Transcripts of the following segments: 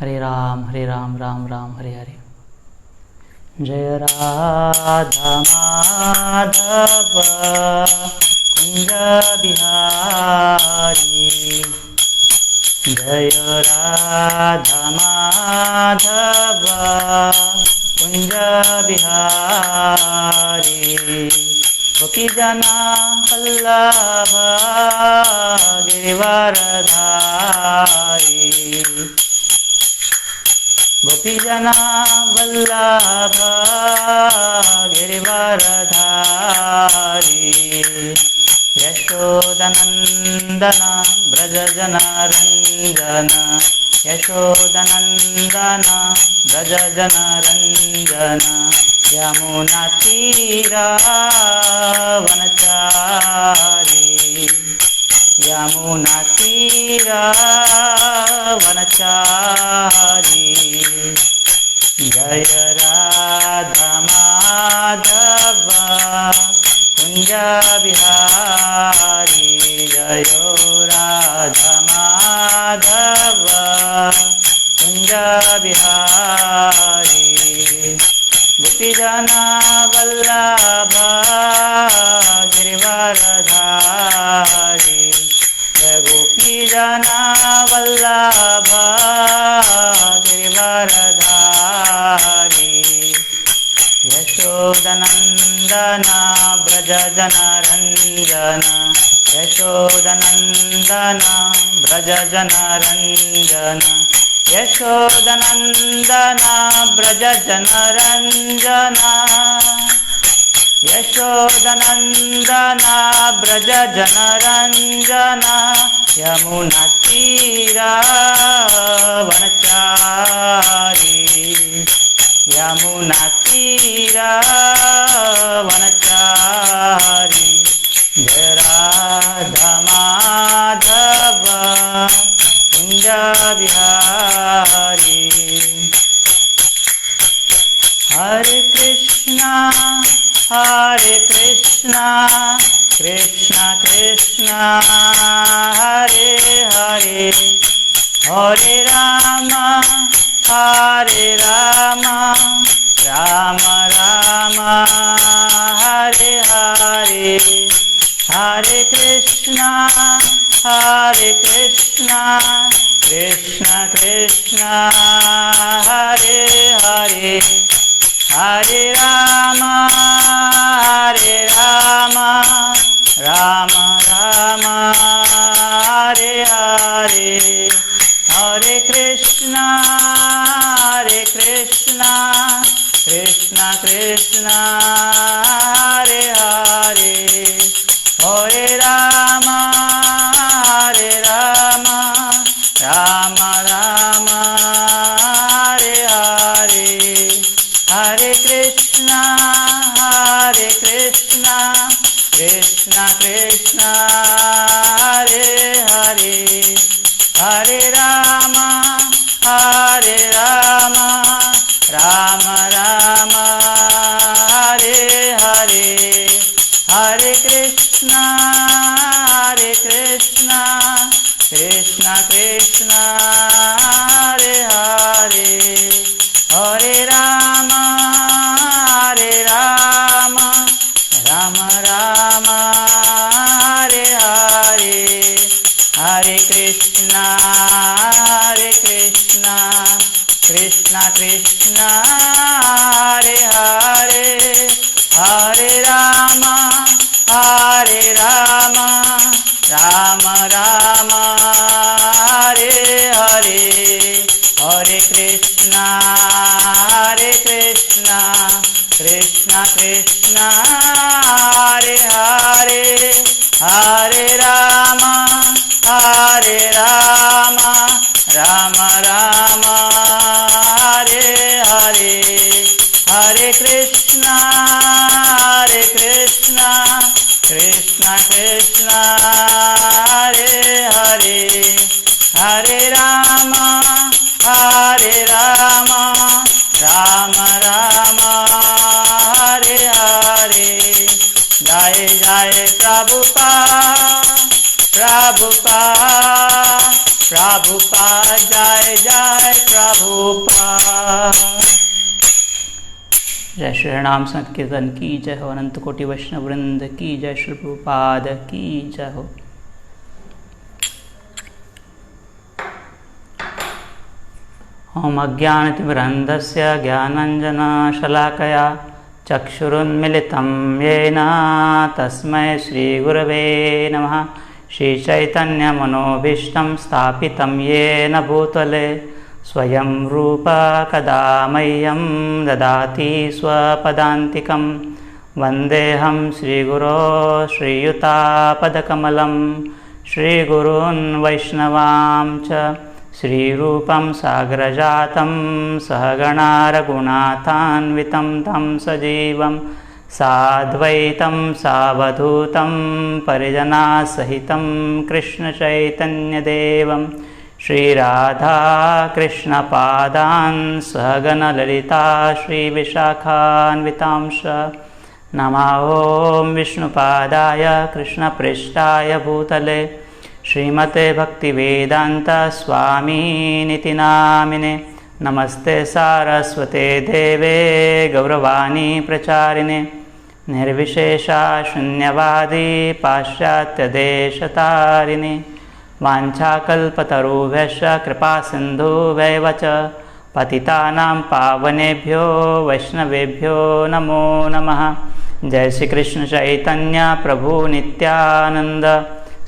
हरे राम राम राम हरे हरे। जय राधा माधव कुंज बिहारी, जय राधा माधव कुंज बिहारी। गोपी जना वल्लभ गिरिवरधारी, गोपी जना वल्लभ गिरिवरधारी। यशोदनंदन ब्रज जनरंजन, यशोदनंदन ब्रज जनरंजन। यमुना तीरा वनचारी, यमुना तीरा वनचारी। जय राधा माधव कुंज बिहारी, जय राधा माधव कुंज बिहारी। गोपी जना वल्लभ गिरिवरधारी, जय गोपी जना वल्लभ गिरिवरधारी। यशोदनंदन ब्रज जनरंजन, यशोदनंदन ब्रज जनरंजन। यशोदनंदन ब्रज जनरंजन, यशोदनंदन ब्रज जनरंजन। यमुना तीरा वनचारी, यमुना तीरा वनचारी। जय राधा माधव कुंज बिहारी। हरे कृष्णा कृष्णा कृष्णा हरे हरे, हरे राम राम राम हरे हरे। हरे कृष्णा कृष्णा कृष्णा हरे हरे, हरे राम राम राम हरे हरे। हरे कृष्णा कृष्णा कृष्णा हरे हरे, हरे राम राम राम हरे हरे। हरे कृष्णा कृष्णा कृष्णा हरे हरे, हरे राम राम राम हरे हरे। हरे कृष्णा कृष्णा कृष्णा हरे हरे, हरे राम राम राम हरे हरे। हरे कृष्णा कृष्णा कृष्णा हरे हरे, हरे राम राम राम हरे हरे। हरे कृष्णा कृष्णा कृष्णा हरे हरे, हरे राम राम राम हरे हरे। हरे कृष्णा कृष्णा हरे हरे, हरे राम राम राम हरे हरे। जय जय प्रभुपाद प्रभुपाद जय जय प्रभुपाद। जय श्री राम संकीर्तन की जय हो। अनंत कोटि वैष्णव वृंद की जय। श्री प्रभुपाद की जय हो। ओम अज्ञानतिमिरन्धस्य ज्ञानाञ्जनशलाकया चक्षुरुन्मिलितं येन तस्मै श्रीगुरवे नमः। श्रीचैतन्यमनोभीष्टं स्थापितं येन भूतले स्वयं रूप कदा मह्यं ददाति स्वपदान्तिकं। वन्देऽहं श्रीगुरो श्रीयुतापदकमलं। श्रीगुरून् वैष्णवां च श्रीरूपं साग्रजातं सहगणा रघुनाथान्वितं तं सजीवं साद्वैतं सावधूतं परिजनासहितं कृष्णचैतन्यदेवं श्रीराधाकृष्णपादान् सहगणललिता श्रीविशाखान्वितांश। नमः ॐ विष्णुपादाय कृष्णप्रेष्ठाय भूतले श्रीमते भक्तिवेदांत स्वामीनिति नामिने। नमस्ते सारस्वते देवे गौरवाणी प्रचारिणे। निर्विशेषा शून्यवादी पाश्चात्यदेशतारिणे। वाञ्छाकल्पतरुभ्यश्च कृपासिन्धुभ्यैव च पतितानां पावनेभ्यो वैष्णवेभ्यो नमो नमः। जय श्री कृष्ण चैतन्य प्रभु नित्यानंद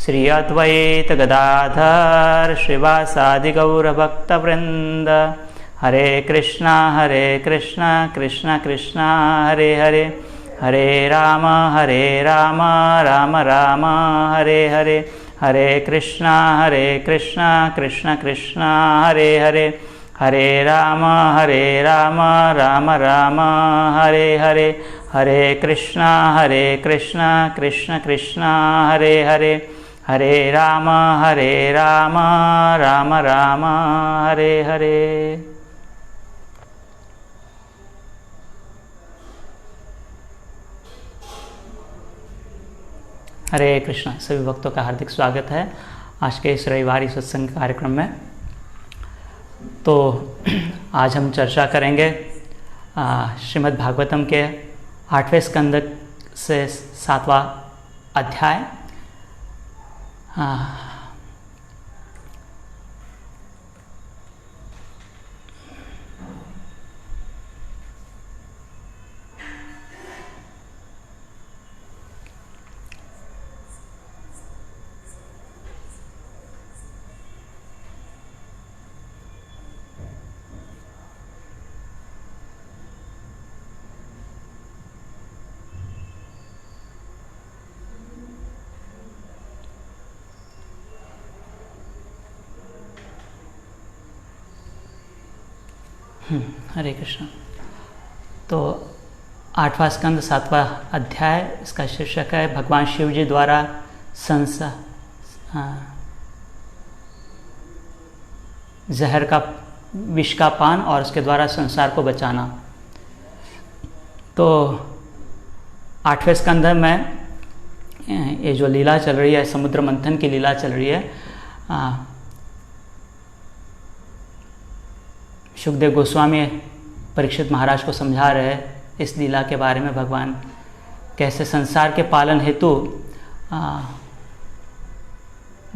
श्री अद्वैत गदाधर श्रीवासादि गौरभक्तवृंद। हरे कृष्णा कृष्ण कृष्ण हरे हरे, हरे राम राम राम हरे हरे, हरे कृष्णा कृष्ण कृष्ण हरे हरे, हरे राम राम राम हरे हरे, हरे कृष्णा कृष्ण कृष्ण हरे हरे, हरे राम राम राम हरे हरे। हरे कृष्णा। सभी भक्तों का हार्दिक स्वागत है आज के इस रविवारी सत्संग कार्यक्रम में। तो आज हम चर्चा करेंगे श्रीमद् भागवतम के 8वें स्कंद से 7वां अध्याय। हरे कृष्ण। तो 8वां स्कंद 7वां अध्याय, इसका शीर्षक है भगवान शिव जी द्वारा जहर का विष का पान और उसके द्वारा संसार को बचाना। तो 8वें स्कंद में ये जो लीला चल रही है, समुद्र मंथन की लीला चल रही है, सुखदेव गोस्वामी परीक्षित महाराज को समझा रहे हैं इस लीला के बारे में। भगवान कैसे संसार के पालन हेतु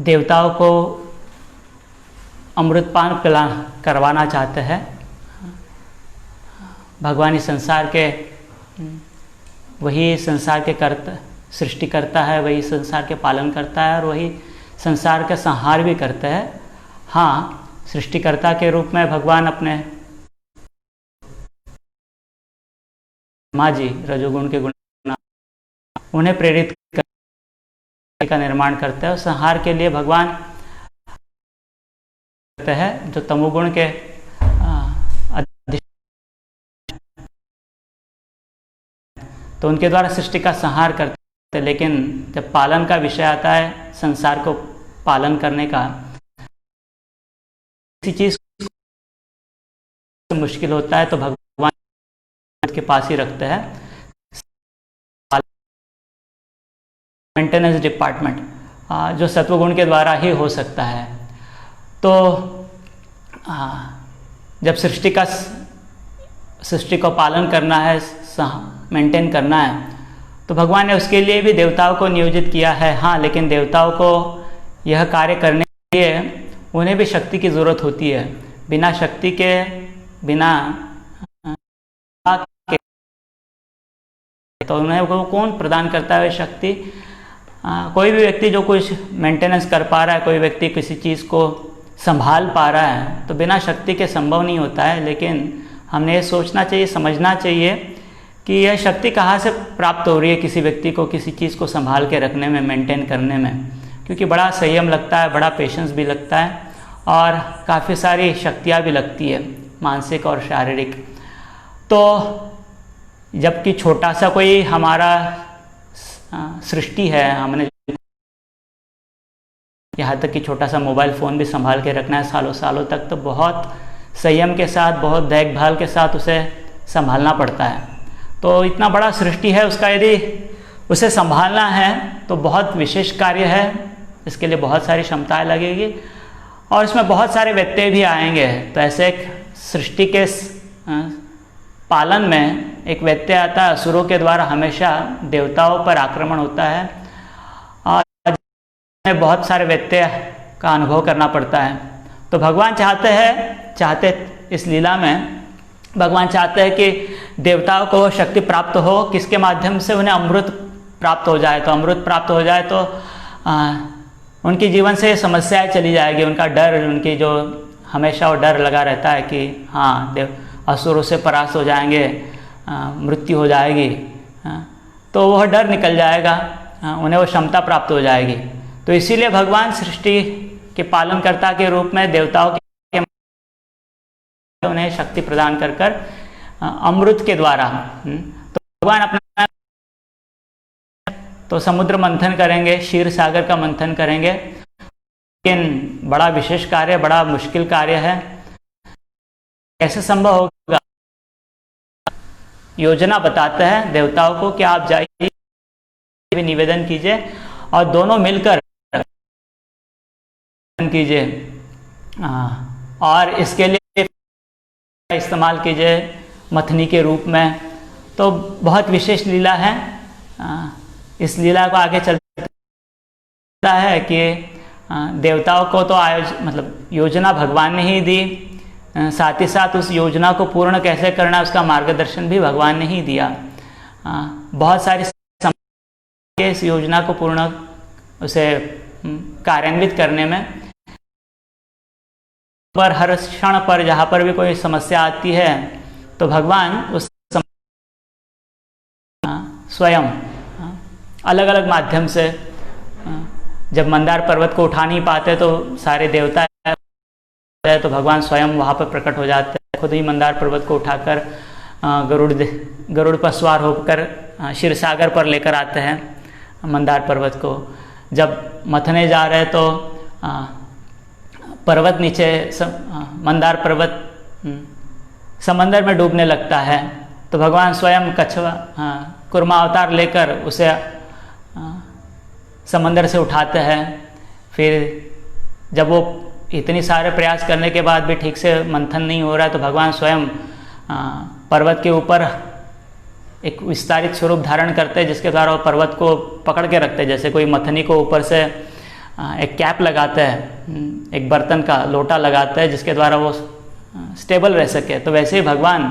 देवताओं को अमृतपान करवाना चाहते हैं। भगवान इस संसार के वही संसार के सृष्टि करता है, वही संसार के पालन करता है और वही संसार का संहार भी करता है। हाँ, सृष्टिकर्ता के रूप में भगवान अपने माँ जी रजोगुण के गुण उन्हें प्रेरित का निर्माण करते हैं और संहार के लिए भगवान करते हैं जो तमोगुण के तो उनके द्वारा सृष्टि का संहार करते हैं। लेकिन जब पालन का विषय आता है, संसार को पालन करने का, किसी चीज मुश्किल होता है तो भगवान के पास ही रखते हैं। मेंटेनेंस डिपार्टमेंट जो सत्वगुण के द्वारा ही हो सकता है। तो जब सृष्टि को पालन करना है, मेंटेन करना है, तो भगवान ने उसके लिए भी देवताओं को नियोजित किया है। हाँ, लेकिन देवताओं को यह कार्य करने के लिए उन्हें भी शक्ति की ज़रूरत होती है। बिना शक्ति के, बिना तो उन्हें वो कौन प्रदान करता है शक्ति? कोई भी व्यक्ति जो कुछ मेंटेनेंस कर पा रहा है, कोई व्यक्ति किसी चीज़ को संभाल पा रहा है, तो बिना शक्ति के संभव नहीं होता है। लेकिन हमने ये सोचना चाहिए, समझना चाहिए कि यह शक्ति कहाँ से प्राप्त हो रही है किसी व्यक्ति को किसी चीज़ को संभाल के रखने में, मेंटेन करने में। क्योंकि बड़ा संयम लगता है, बड़ा पेशेंस भी लगता है और काफ़ी सारी शक्तियाँ भी लगती है, मानसिक और शारीरिक। तो जबकि छोटा सा कोई हमारा सृष्टि है, हमने यहाँ तक कि छोटा सा मोबाइल फ़ोन भी संभाल के रखना है सालों सालों तक, तो बहुत संयम के साथ, बहुत देखभाल के साथ उसे संभालना पड़ता है। तो इतना बड़ा सृष्टि है, उसका यदि उसे संभालना है तो बहुत विशेष कार्य है। इसके लिए बहुत सारी क्षमताएं लगेगी और इसमें बहुत सारे व्यत्यय भी आएंगे। तो ऐसे एक सृष्टि के पालन में एक व्यत्यय आता है। असुरों के द्वारा हमेशा देवताओं पर आक्रमण होता है और बहुत सारे व्यत्यय का अनुभव करना पड़ता है। तो भगवान चाहते इस लीला में भगवान चाहते हैं कि देवताओं को शक्ति प्राप्त हो, किसके माध्यम से? उन्हें अमृत प्राप्त हो जाए। तो अमृत प्राप्त हो जाए तो उनके जीवन से समस्याएं चली जाएगी। उनका डर, उनकी जो हमेशा वो डर लगा रहता है कि हाँ, असुरों से परास्त हो जाएंगे, मृत्यु हो जाएगी, तो वह डर निकल जाएगा, उन्हें वो क्षमता प्राप्त हो जाएगी। तो इसीलिए भगवान सृष्टि के पालनकर्ता के रूप में देवताओं के उन्हें शक्ति प्रदान कर अमृत के द्वारा, तो भगवान अपना तो समुद्र मंथन करेंगे, क्षीर सागर का मंथन करेंगे। लेकिन बड़ा विशेष कार्य, बड़ा मुश्किल कार्य है। कैसे संभव होगा? योजना बताते हैं देवताओं को कि आप जाइए, निवेदन कीजिए और दोनों मिलकर कीजिए और इसके लिए इस्तेमाल कीजिए मथनी के रूप में। तो बहुत विशेष लीला है। इस लीला को आगे चलता है कि देवताओं को तो योजना भगवान ने ही दी, साथ ही साथ उस योजना को पूर्ण कैसे करना है उसका मार्गदर्शन भी भगवान ने ही दिया। बहुत सारी इस योजना को पूर्ण उसे कार्यान्वित करने में पर हर क्षण पर जहाँ पर भी कोई समस्या आती है तो भगवान उस स्वयं अलग अलग माध्यम से, जब मंदार पर्वत को उठा नहीं पाते तो सारे देवता तो भगवान स्वयं वहाँ पर प्रकट हो जाते हैं। खुद ही मंदार पर्वत को उठाकर गरुड़ पर सवार होकर क्षीर सागर पर लेकर आते हैं मंदार पर्वत को। जब मथने जा रहे तो पर्वत नीचे मंदार पर्वत समंदर में डूबने लगता है तो भगवान स्वयं कछवा कुर्मा अवतार लेकर उसे समंदर से उठाते हैं। फिर जब वो इतनी सारे प्रयास करने के बाद भी ठीक से मंथन नहीं हो रहा है तो भगवान स्वयं पर्वत के ऊपर एक विस्तारित स्वरूप धारण करते हैं जिसके द्वारा वो पर्वत को पकड़ के रखते हैं। जैसे कोई मथनी को ऊपर से एक कैप लगाता है, एक बर्तन का लोटा लगाता है जिसके द्वारा वो स्टेबल रह सके, तो वैसे ही भगवान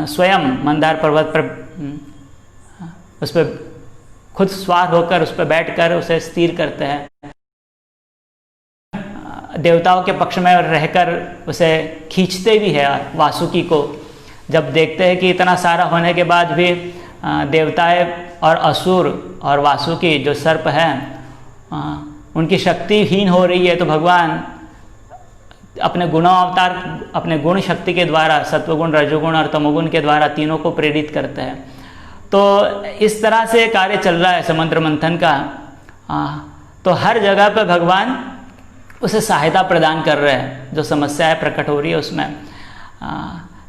स्वयं मंदार पर्वत पर उस पर खुद सवार होकर उस पर बैठकर उसे स्थिर करते हैं। देवताओं के पक्ष में रहकर उसे खींचते भी है वासुकी को। जब देखते हैं कि इतना सारा होने के बाद भी देवताएं और असुर और वासुकी जो सर्प हैं उनकी शक्तिहीन हो रही है तो भगवान अपने गुणावतार, अपने गुण शक्ति के द्वारा, सत्वगुण, रजोगुण और तमोगुण के द्वारा तीनों को प्रेरित करते हैं। तो इस तरह से कार्य चल रहा है समुद्र मंथन का। तो हर जगह पर भगवान उसे सहायता प्रदान कर रहे हैं। जो समस्याएं प्रकट हो रही है उसमें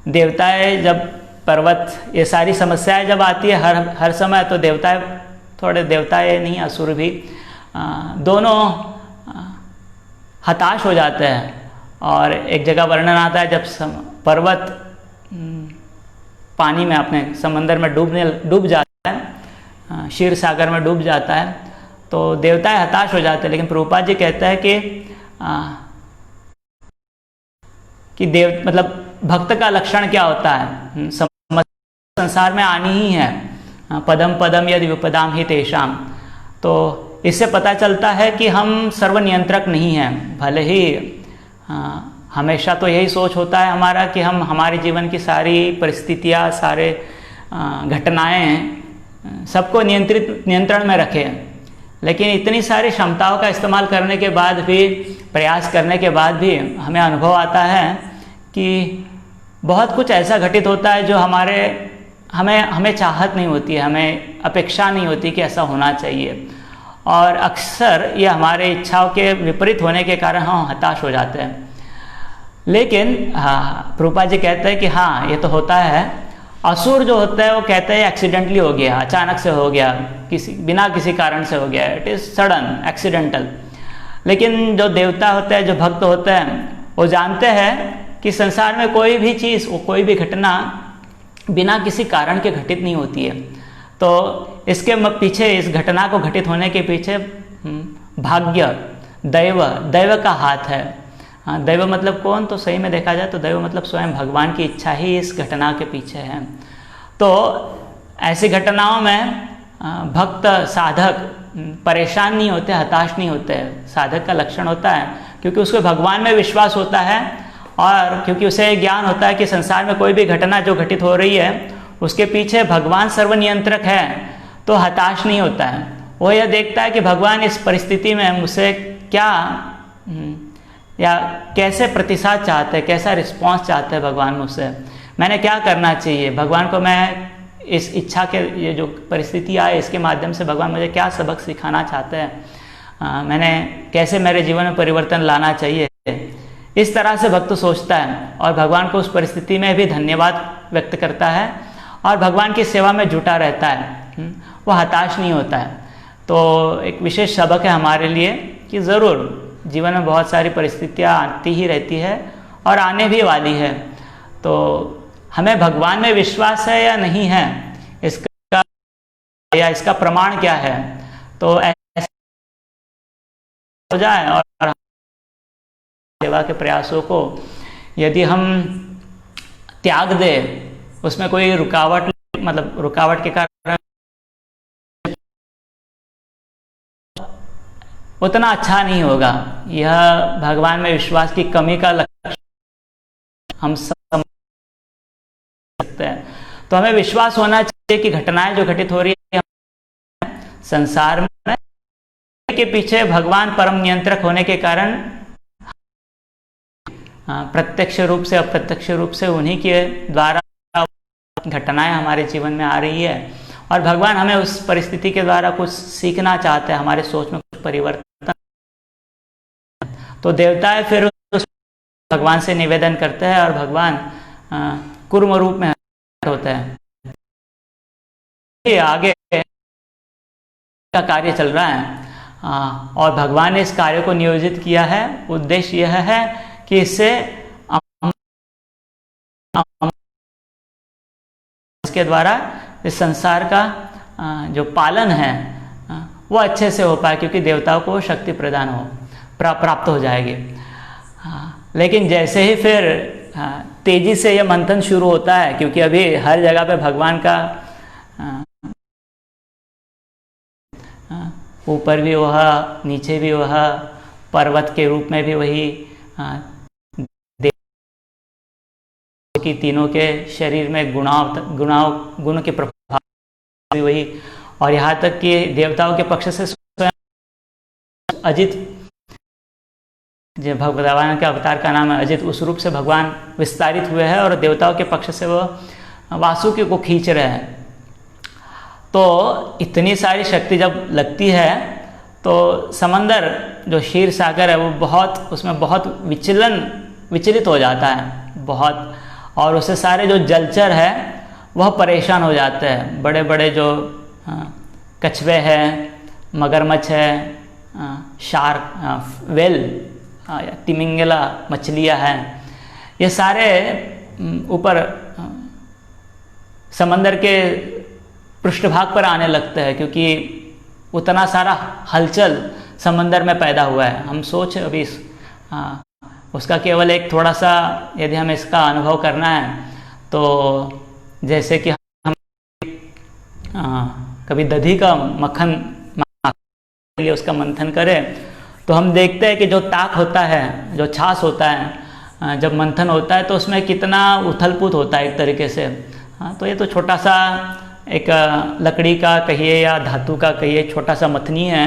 देवताएं, जब पर्वत, ये सारी समस्याएं जब आती है हर समय, तो देवताएं नहीं, असुर भी दोनों हताश हो जाते हैं। और एक जगह वर्णन आता है जब पर्वत पानी में अपने समंदर में डूब जाता है, क्षीर सागर में डूब जाता है, तो देवता हताश हो जाते हैं। लेकिन प्रभुपाद जी कहता है कि देव मतलब भक्त का लक्षण क्या होता है, संसार में आनी ही है, पदम पदम यदि विपदाम ही तेषाम। तो इससे पता चलता है कि हम सर्वनियंत्रक नहीं हैं। भले ही हमेशा तो यही सोच होता है हमारा कि हम हमारे जीवन की सारी परिस्थितियाँ, सारे घटनाएं सबको नियंत्रण में रखें, लेकिन इतनी सारी क्षमताओं का इस्तेमाल करने के बाद भी, प्रयास करने के बाद भी हमें अनुभव आता है कि बहुत कुछ ऐसा घटित होता है जो हमें चाहत नहीं होती है, हमें अपेक्षा नहीं होती कि ऐसा होना चाहिए, और अक्सर ये हमारे इच्छाओं के विपरीत होने के कारण हम हताश हो जाते हैं। लेकिन प्रभुपाद जी कहते हैं कि हाँ, ये तो होता है। असुर जो होता है वो कहते हैं एक्सीडेंटली हो गया, अचानक से हो गया, बिना किसी कारण से हो गया, इट इज़ सडन, एक्सीडेंटल। लेकिन जो देवता होते हैं, जो भक्त होते हैं, वो जानते हैं कि संसार में कोई भी चीज़, कोई भी घटना बिना किसी कारण के घटित नहीं होती है। तो इसके पीछे, इस घटना को घटित होने के पीछे भाग्य, दैव का हाथ है। दैव मतलब कौन? तो सही में देखा जाए तो दैव मतलब स्वयं भगवान की इच्छा ही इस घटना के पीछे है। तो ऐसी घटनाओं में भक्त, साधक परेशान नहीं होते, हताश नहीं होते। साधक का लक्षण होता है क्योंकि उसको भगवान में विश्वास होता है, और क्योंकि उसे ज्ञान होता है कि संसार में कोई भी घटना जो घटित हो रही है उसके पीछे भगवान सर्वनियंत्रक है, तो हताश नहीं होता है। वो यह देखता है कि भगवान इस परिस्थिति में मुझसे क्या या कैसे प्रतिसाद चाहते हैं, कैसा रिस्पॉन्स चाहते हैं भगवान मुझसे, मैंने क्या करना चाहिए, भगवान को मैं इस इच्छा के, ये जो परिस्थिति आए इसके माध्यम से भगवान मुझे क्या सबक सिखाना चाहते हैं, मैंने कैसे मेरे जीवन में परिवर्तन लाना चाहिए। इस तरह से भक्त सोचता है और भगवान को उस परिस्थिति में भी धन्यवाद व्यक्त करता है और भगवान की सेवा में जुटा रहता है, वो हताश नहीं होता है। तो एक विशेष सबक है हमारे लिए कि ज़रूर जीवन में बहुत सारी परिस्थितियाँ आती ही रहती है और आने भी वाली है। तो हमें भगवान में विश्वास है या नहीं है, इसका प्रमाण क्या है। तो ऐसा हो जाए और सेवा के प्रयासों को यदि हम त्याग दे, उसमें कोई रुकावट, मतलब रुकावट के कारण उतना अच्छा नहीं होगा। यह भगवान में विश्वास की कमी का लक्षण हम समझ सकते हैं। तो हमें विश्वास होना चाहिए कि घटनाएं जो घटित हो रही है संसार में, के पीछे भगवान परम नियंत्रक होने के कारण प्रत्यक्ष रूप से अप्रत्यक्ष रूप से उन्हीं के द्वारा घटनाएं हमारे जीवन में आ रही है, और भगवान हमें उस परिस्थिति के द्वारा कुछ सीखना चाहते हैं, हमारे सोच में कुछ परिवर्तन। तो देवताएं फिर भगवान से निवेदन करते हैं और भगवान कूर्म रूप में होते हैं। आगे का कार्य चल रहा है और भगवान ने इस कार्य को नियोजित किया है। उद्देश्य यह है कि इससे इसके द्वारा इस संसार का जो पालन है वो अच्छे से हो पाए, क्योंकि देवताओं को शक्ति प्रदान हो प्राप्त हो जाएगी। लेकिन जैसे ही फिर तेजी से यह मंथन शुरू होता है, क्योंकि अभी हर जगह पे भगवान का ऊपर भी वह, नीचे भी वह, पर्वत के रूप में भी वही, कि तीनों के शरीर में गुण के प्रभाव भी वही, और यहाँ तक कि देवताओं के पक्ष से स्वयं अजित, जो भगवान के अवतार का नाम है अजित, उस रूप से भगवान विस्तारित हुए हैं और देवताओं के पक्ष से वो वासुकी को खींच रहे हैं। तो इतनी सारी शक्ति जब लगती है तो समंदर जो क्षीर सागर है वो बहुत, उसमें बहुत विचलित हो जाता है बहुत, और उससे सारे जो जलचर है वह परेशान हो जाते हैं। बड़े बड़े जो कछुए हैं, मगरमच्छ है, शार्क, वेल, तिमिंगला मछलियाँ हैं, ये सारे ऊपर समंदर के पृष्ठभाग पर आने लगते हैं, क्योंकि उतना सारा हलचल समंदर में पैदा हुआ है। हम सोच अभी उसका केवल एक थोड़ा सा यदि हमें इसका अनुभव करना है, तो जैसे कि हम कभी दही का मक्खन के लिए उसका मंथन करें, तो हम देखते हैं कि जो ताक होता है, जो छाछ होता है, जब मंथन होता है तो उसमें कितना उथल पुथ होता है एक तरीके से। तो ये तो छोटा सा एक लकड़ी का कहिए या धातु का कहिए छोटा सा मथनी है,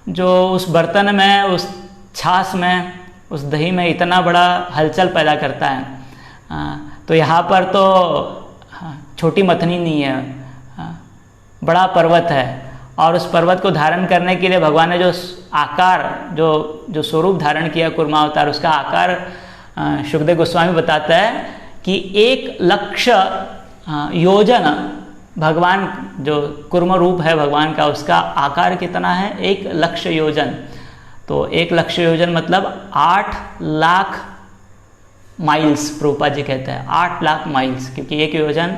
जो उस बर्तन में, उस छाछ में, उस दही में इतना बड़ा हलचल पैदा करता है। तो यहाँ पर तो छोटी मथनी नहीं है, बड़ा पर्वत है, और उस पर्वत को धारण करने के लिए भगवान ने जो आकार, जो स्वरूप धारण किया कूर्मा अवतार, उसका आकार शुकदेव गोस्वामी बताता है कि 1,00,000 योजन भगवान, जो कूर्म रूप है भगवान का, उसका आकार कितना है? 1,00,000 योजन। तो 1,00,000 योजन मतलब 8 लाख माइल्स, प्रभुपाद जी कहते हैं 8 लाख माइल्स, क्योंकि एक योजन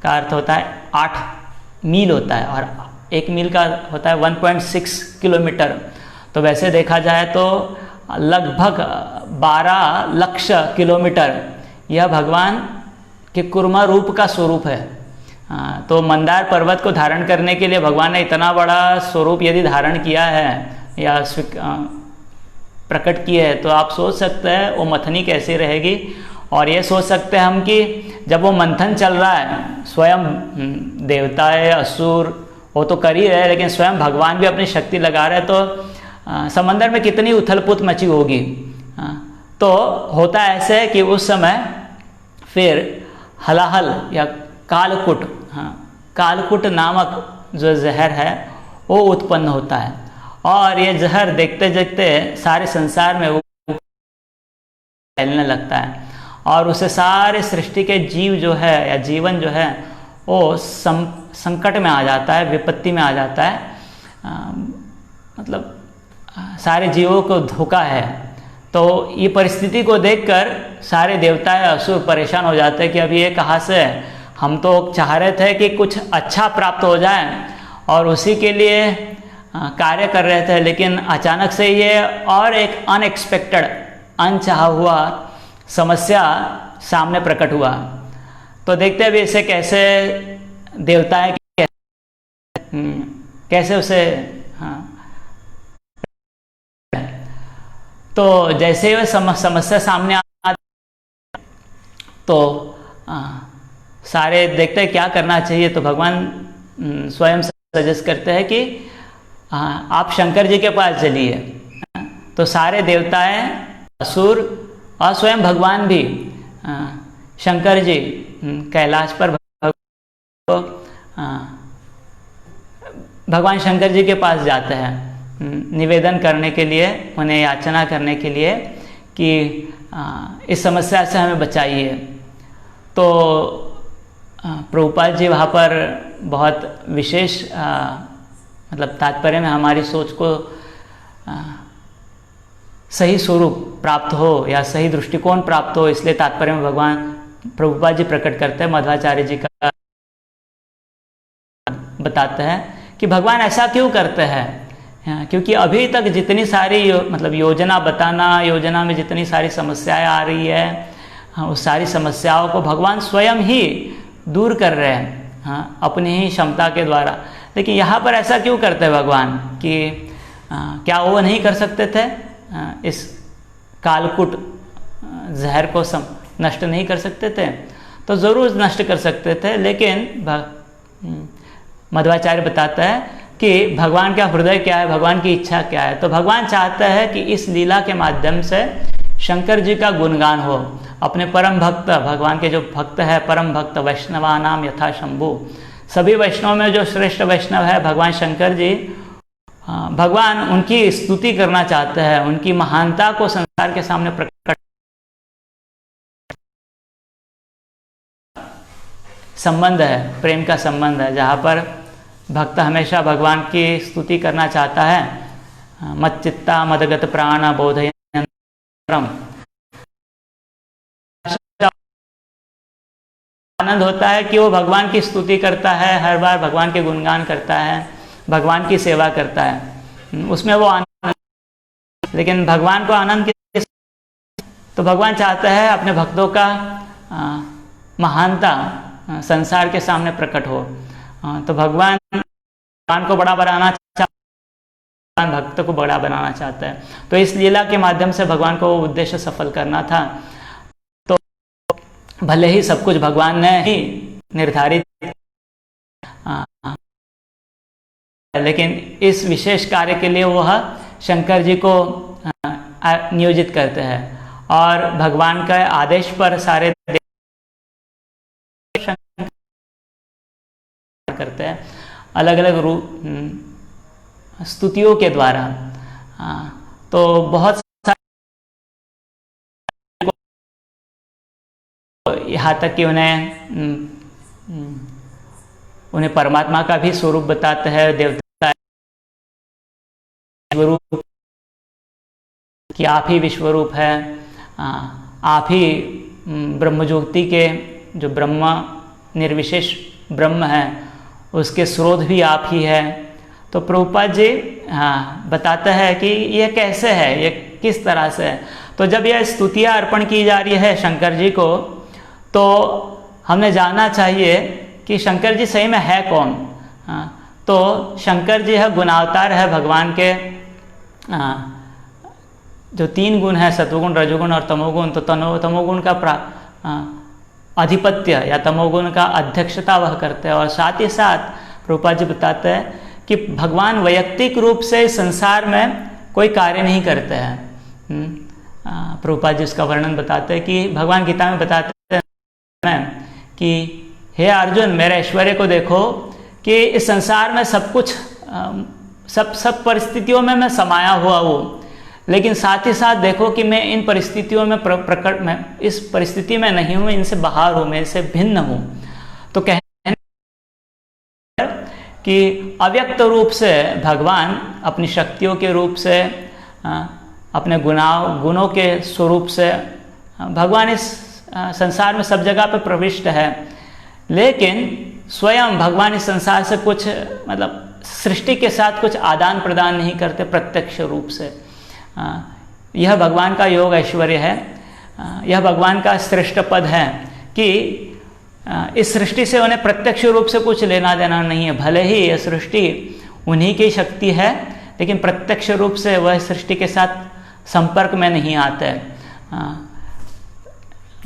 का अर्थ होता है 8 मील होता है, और 1 मील का होता है 1.6 किलोमीटर। तो वैसे देखा जाए तो लगभग 12 लाख किलोमीटर यह भगवान के कूर्मा रूप का स्वरूप है। तो मंदार पर्वत को धारण करने के लिए भगवान ने इतना बड़ा स्वरूप यदि धारण किया है या प्रकट किए है, तो आप सोच सकते हैं वो मथनी कैसी रहेगी। और ये सोच सकते हैं हम कि जब वो मंथन चल रहा है, स्वयं देवताएं, असुर वो तो कर ही रहे, लेकिन स्वयं भगवान भी अपनी शक्ति लगा रहे, तो समंदर में कितनी उथल-पुथ मची होगी। तो होता ऐसे कि उस समय फिर हलाहल या कालकुट, कालकुट नामक जो जहर है वो उत्पन्न होता है, और ये जहर देखते देखते सारे संसार में वो फैलने लगता है, और उसे सारे सृष्टि के जीव जो है या जीवन जो है वो संकट में आ जाता है, विपत्ति में आ जाता है। मतलब सारे जीवों को धोखा है। तो ये परिस्थिति को देखकर सारे देवता या असुर परेशान हो जाते हैं कि अब ये कहाँ से, हम तो चाह रहे थे कि कुछ अच्छा प्राप्त हो जाए और उसी के लिए कार्य कर रहे थे, लेकिन अचानक से ये और एक अनएक्सपेक्टेड, अनचाहा हुआ समस्या सामने प्रकट हुआ। तो देखते हैं भी इसे कैसे देवताएं कैसे उसे तो जैसे वह समस्या सामने आ, तो सारे देखते हैं क्या करना चाहिए। तो भगवान स्वयं सजेस्ट करते हैं कि आप शंकर जी के पास चलिए। तो सारे देवताएं, असुर और स्वयं भगवान भी शंकर जी कैलाश पर भगवान शंकर जी के पास जाते हैं निवेदन करने के लिए, उन्हें याचना करने के लिए कि इस समस्या से हमें बचाइए। तो प्रभुपाद जी वहाँ पर बहुत विशेष मतलब तात्पर्य में हमारी सोच को सही स्वरूप प्राप्त हो या सही दृष्टिकोण प्राप्त हो, इसलिए तात्पर्य में भगवान प्रभुपाद जी प्रकट करते हैं, मध्वाचार्य जी का बताते हैं कि भगवान ऐसा क्यों करते हैं। क्योंकि अभी तक जितनी सारी मतलब योजना बताना, योजना में जितनी सारी समस्याएं आ रही है, उस सारी समस्याओं को भगवान स्वयं ही दूर कर रहे हैं अपनी ही क्षमता के द्वारा। लेकिन यहाँ पर ऐसा क्यों करते हैं भगवान कि क्या वो नहीं कर सकते थे, इस कालकुट जहर को नष्ट नहीं कर सकते थे? तो ज़रूर नष्ट कर सकते थे, लेकिन मध्वाचार्य बताता है कि भगवान का हृदय क्या है, भगवान की इच्छा क्या है। तो भगवान चाहता है कि इस लीला के माध्यम से शंकर जी का गुणगान हो। अपने परम भक्त, भगवान के जो भक्त है परम भक्त, वैष्णवा नाम यथा शंभु, सभी वैष्णव में जो श्रेष्ठ वैष्णव है भगवान शंकर जी, भगवान उनकी स्तुति करना चाहते हैं, उनकी महानता को संसार के सामने प्रकट। संबंध है, प्रेम का संबंध है, जहाँ पर भक्त हमेशा भगवान की स्तुति करना चाहता है। मच्चित्ता मदगत प्राण बोधय आनंद होता है कि वो भगवान की स्तुति करता है, हर बार भगवान के गुणगान करता है, भगवान की सेवा करता है, उसमें वो आनंद। लेकिन भगवान को आनंद किस, तो भगवान चाहता है अपने भक्तों का महानता संसार के सामने प्रकट हो। तो भगवान को बड़ा बनाना चाहता है, भक्त को बड़ा बनाना चाहता है। तो इस लीला के माध्यम से भगवान को उद्देश्य सफल करना था। तो भले ही सब कुछ भगवान ने ही निर्धारित, लेकिन इस विशेष कार्य के लिए वह शंकर जी को नियोजित करते हैं और भगवान के आदेश पर सारे करते हैं अलग अलग रूप स्तुतियों के द्वारा। तो बहुत सारे यहाँ तक कि उन्हें परमात्मा का भी स्वरूप बताते हैं, देवता स्वरूप कि आप ही विश्वरूप है, आप ही ब्रह्मज्योति के जो ब्रह्म निर्विशेष ब्रह्म है उसके स्रोत भी आप ही है। तो प्रभुपाद जी बताते हैं कि ये कैसे है, ये किस तरह से है। तो जब यह स्तुतियाँ अर्पण की जा रही है शंकर जी को, तो हमने जानना चाहिए कि शंकर जी सही में है कौन। तो शंकर जी है गुणावतार है भगवान के। जो तीन गुण है सत्वगुण, रजोगुण और तमोगुण, तो तमोगुण का अधिपत्य या तमोगुण का अध्यक्षता वह करते हैं। और साथ ही साथ प्रभुपाद जी बताते हैं कि भगवान वैयक्तिक रूप से संसार में कोई कार्य नहीं करते हैं। प्रभुपाद जी उसका वर्णन बताते हैं कि भगवान गीता में बताते हैं कि हे अर्जुन, मेरे ऐश्वर्य को देखो कि इस संसार में सब कुछ सब परिस्थितियों में मैं समाया हुआ हूँ, लेकिन साथ ही साथ देखो कि मैं इन परिस्थितियों में प्रकट में इस परिस्थिति में नहीं हूँ, इनसे बाहर हूँ, मैं इससे भिन्न हूँ। तो कहने कि अव्यक्त रूप से भगवान अपनी शक्तियों के रूप से, अपने गुणों के स्वरूप से भगवान इस संसार में सब जगह पर प्रविष्ट है। लेकिन स्वयं भगवान इस संसार से कुछ मतलब सृष्टि के साथ कुछ आदान प्रदान नहीं करते प्रत्यक्ष रूप से। यह भगवान का योग ऐश्वर्य है, यह भगवान का श्रेष्ठ पद है कि इस सृष्टि से उन्हें प्रत्यक्ष रूप से कुछ लेना देना नहीं है। भले ही यह सृष्टि उन्हीं की शक्ति है, लेकिन प्रत्यक्ष रूप से वह सृष्टि के साथ संपर्क में नहीं आते।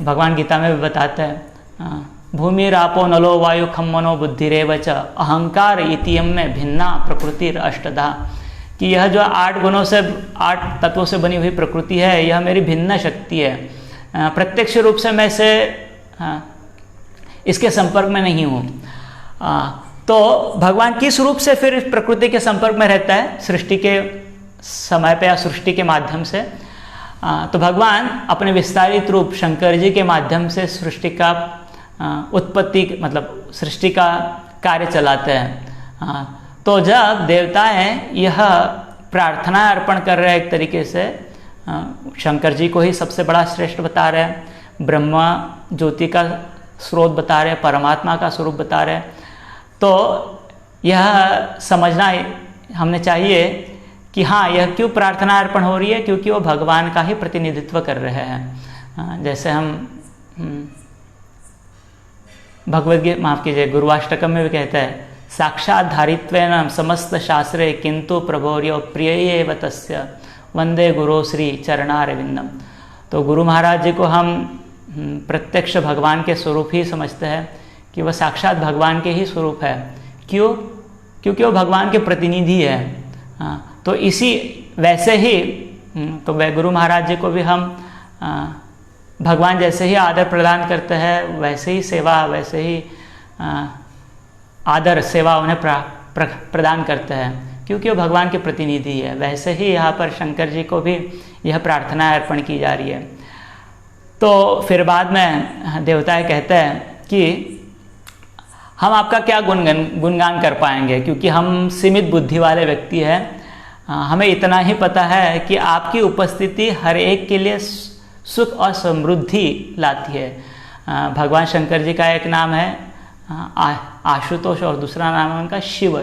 भगवान गीता में भी बताते हैं भूमि रापो नलो वायु खम मनो बुद्धिरेव च अहंकार इतियम में भिन्ना प्रकृति अष्टधा, कि यह जो 8 गुणों से 8 तत्वों से बनी हुई प्रकृति है, यह मेरी भिन्न शक्ति है। प्रत्यक्ष रूप से मैं इसके संपर्क में नहीं हूँ। तो भगवान किस रूप से फिर प्रकृति के संपर्क में रहता है? सृष्टि के समय पे या सृष्टि के माध्यम से। तो भगवान अपने विस्तारित रूप शंकर जी के माध्यम से सृष्टि का उत्पत्ति मतलब सृष्टि का कार्य चलाते हैं। तो जब देवताएं यह प्रार्थना अर्पण कर रहे हैं, एक तरीके से शंकर जी को ही सबसे बड़ा श्रेष्ठ बता रहे हैं, ब्रह्मा ज्योति का स्रोत बता रहे हैं, परमात्मा का स्वरूप बता रहे हैं, तो यह समझना हमने चाहिए कि हाँ, यह क्यों प्रार्थना अर्पण हो रही है, क्योंकि वो भगवान का ही प्रतिनिधित्व कर रहे हैं। जैसे हम भगवद्गीता माफ कीजिए गुरुवाष्टकम में भी कहते हैं साक्षात धारित्वेन समस्त शास्त्रे किंतु प्रभोर्यो प्रिय तस्य वंदे गुरु श्री चरणारविंदम। तो गुरु महाराज जी को हम प्रत्यक्ष भगवान के स्वरूप ही समझते हैं कि वह साक्षात भगवान के ही स्वरूप है। क्यों? क्योंकि वो भगवान के प्रतिनिधि है। तो इसी वैसे ही तो वह गुरु महाराज जी को भी हम भगवान जैसे ही आदर प्रदान करते हैं, वैसे ही सेवा, वैसे ही आदर सेवा उन्हें प्रदान करते हैं, क्योंकि वो भगवान के प्रतिनिधि है। वैसे ही यहाँ पर शंकर जी को भी यह प्रार्थना अर्पण की जा रही है। तो फिर बाद में देवताएं कहते हैं कि हम आपका क्या गुणगान कर पाएंगे, क्योंकि हम सीमित बुद्धि वाले व्यक्ति हैं। हमें इतना ही पता है कि आपकी उपस्थिति हर एक के लिए सुख और समृद्धि लाती है। भगवान शंकर जी का एक नाम है आशुतोष और दूसरा नाम है उनका शिव।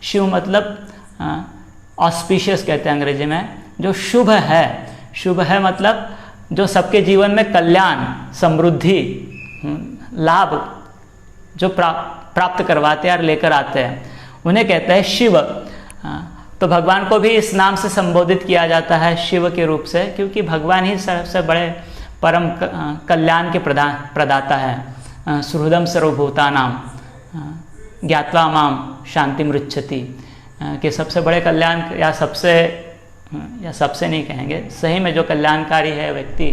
शिव मतलब ऑस्पिशियस कहते हैं अंग्रेजी में, जो शुभ है। शुभ है मतलब जो सबके जीवन में कल्याण, समृद्धि, लाभ जो प्राप्त करवाते हैं और लेकर आते हैं, उन्हें कहते हैं शिव। तो भगवान को भी इस नाम से संबोधित किया जाता है, शिव के रूप से, क्योंकि भगवान ही सबसे बड़े परम कल्याण के प्रदाता है। सुहृदम सर्वभूतानाम ज्ञात्वा माम शांति मृच्छति, कि सबसे बड़े कल्याण या सबसे नहीं कहेंगे, सही में जो कल्याणकारी है व्यक्ति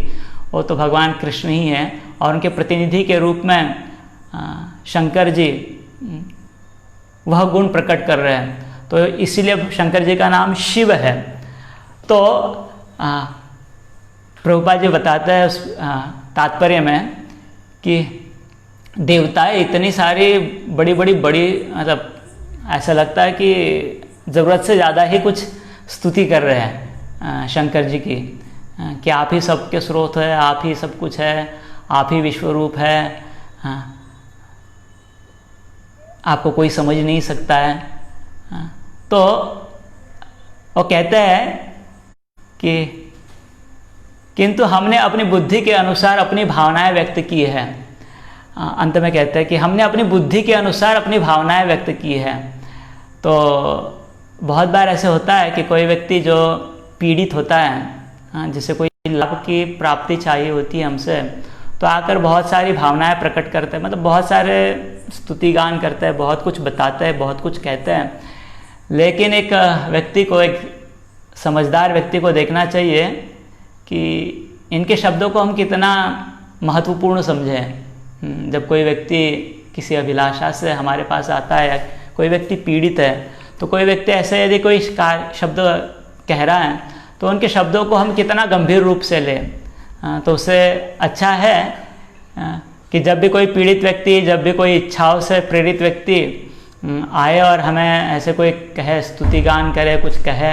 वो तो भगवान कृष्ण ही हैं। और उनके प्रतिनिधि के रूप में शंकर जी वह गुण प्रकट कर रहे हैं, तो इसीलिए शंकर जी का नाम शिव है। तो प्रभुपाद जी बताते हैं उस तात्पर्य में कि देवताएं इतनी सारी बड़ी मतलब ऐसा लगता है कि ज़रूरत से ज़्यादा ही कुछ स्तुति कर रहे हैं शंकर जी की, कि आप ही सबके स्रोत है, आप ही सब कुछ है, आप ही विश्वरूप है, आपको कोई समझ नहीं सकता है। तो वो कहते हैं कि किंतु हमने अपनी बुद्धि के अनुसार अपनी भावनाएं व्यक्त की है। अंत में कहते हैं कि हमने अपनी बुद्धि के अनुसार अपनी भावनाएं व्यक्त की है। तो बहुत बार ऐसे होता है कि कोई व्यक्ति जो पीड़ित होता है, जिसे कोई लाभ की प्राप्ति चाहिए होती है हमसे, तो आकर बहुत सारी भावनाएं प्रकट करते हैं, मतलब बहुत सारे स्तुति गान करते हैं, बहुत कुछ बताते हैं, बहुत कुछ कहते हैं। लेकिन एक व्यक्ति को, एक समझदार व्यक्ति को देखना चाहिए कि इनके शब्दों को हम कितना महत्वपूर्ण समझें। जब कोई व्यक्ति किसी अभिलाषा से हमारे पास आता है, या कोई व्यक्ति पीड़ित है, तो कोई व्यक्ति ऐसे यदि कोई शब्द कह रहा है तो उनके शब्दों को हम कितना गंभीर रूप से लें। तो उससे अच्छा है कि जब भी कोई पीड़ित व्यक्ति, जब भी कोई इच्छाओं से प्रेरित व्यक्ति आए और हमें ऐसे कोई कहे, स्तुति गान करे, कुछ कहे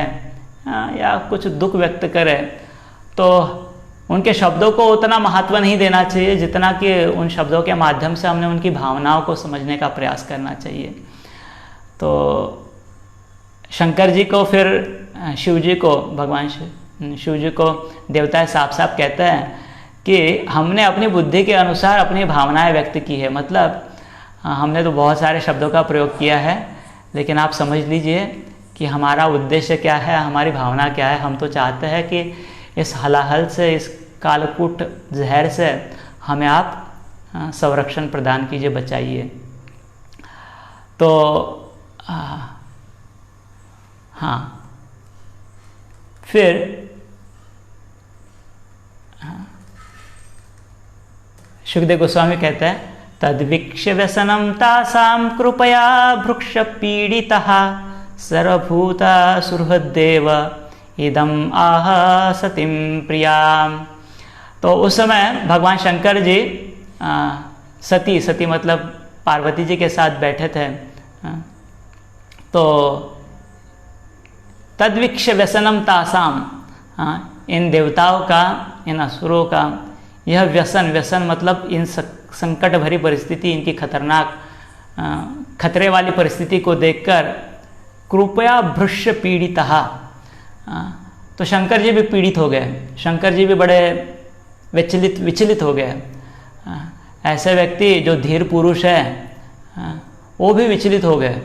या कुछ दुख व्यक्त करे, तो उनके शब्दों को उतना महत्व नहीं देना चाहिए जितना कि उन शब्दों के माध्यम से हमने उनकी भावनाओं को समझने का प्रयास करना चाहिए। तो शंकर जी को, फिर शिव जी को, भगवान शिव जी को देवता साफ साफ कहते हैं कि हमने अपनी बुद्धि के अनुसार अपनी भावनाएं व्यक्त की है। मतलब हमने तो बहुत सारे शब्दों का प्रयोग किया है, लेकिन आप समझ लीजिए कि हमारा उद्देश्य क्या है, हमारी भावना क्या है। हम तो चाहते हैं कि इस हलाहल से, इस कालकूट जहर से हमें आप संरक्षण प्रदान कीजिए, बचाइए। तो हाँ, फिर सुखदेव गोस्वामी कहते हैं, तद्वीक्ष्य व्यसनम तासाम कृपया भृक्ष पीड़ितः सर्वभूता सुहृदेव इदम आह सतीम प्रियाम। तो उस समय भगवान शंकर जी सती मतलब पार्वती जी के साथ बैठे थे। तो तद्वीक्ष्य व्यसनम तासाम, इन देवताओं का, इन असुरों का यह व्यसन मतलब इन संकट भरी परिस्थिति, इनकी खतरनाक खतरे वाली परिस्थिति को देखकर कृपया भृश्य पीड़ितः, तो शंकर जी भी पीड़ित हो गए, शंकर जी भी बड़े विचलित हो गए। ऐसे व्यक्ति जो धीर पुरुष है वो भी विचलित हो गए।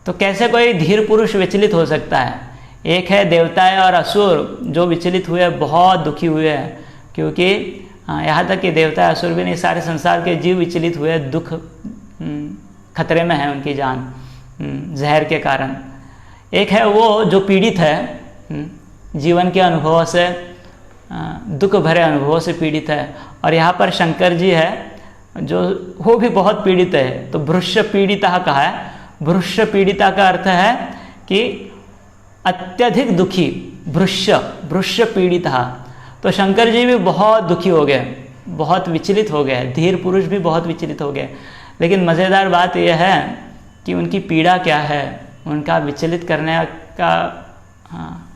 तो कैसे कोई धीर पुरुष विचलित हो सकता है? एक है देवताएं और असुर जो विचलित हुए, बहुत दुखी हुए, क्योंकि यहाँ तक कि देवता असुर भी नहीं, सारे संसार के जीव विचलित हुए, दुख खतरे में है उनकी जान जहर के कारण। एक है वो जो पीड़ित है, जीवन के अनुभवों से, दुख भरे अनुभवों से पीड़ित है। और यहाँ पर शंकर जी है जो वो भी बहुत पीड़ित है। तो भृश्य पीड़िता कहा है। भृश्य पीड़िता का अर्थ है कि अत्यधिक दुखी, भृश्य पीड़िता। तो शंकर जी भी बहुत दुखी हो गए, बहुत विचलित हो गए, धीर पुरुष भी बहुत विचलित हो गए। लेकिन मज़ेदार बात यह है कि उनकी पीड़ा क्या है, उनका विचलित करने का हाँ,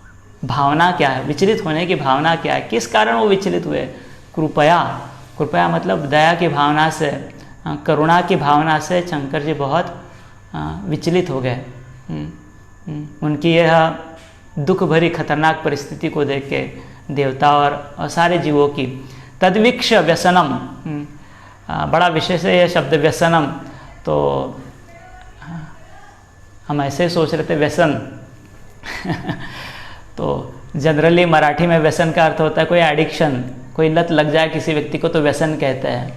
भावना क्या है, विचलित होने की भावना क्या है, किस कारण वो विचलित हुए। कृपया, कृपया मतलब दया की भावना से, करुणा की भावना से शंकर जी बहुत विचलित हो गए। उनकी यह दुख भरी खतरनाक परिस्थिति को देख के देवता और सारे जीवों की तद्वीक्ष व्यसनम, बड़ा विशेष है यह शब्द व्यसनम। तो हम ऐसे सोच रहे थे व्यसन तो जनरली मराठी में व्यसन का अर्थ होता है कोई एडिक्शन, कोई लत लग जाए किसी व्यक्ति को तो व्यसन कहते हैं।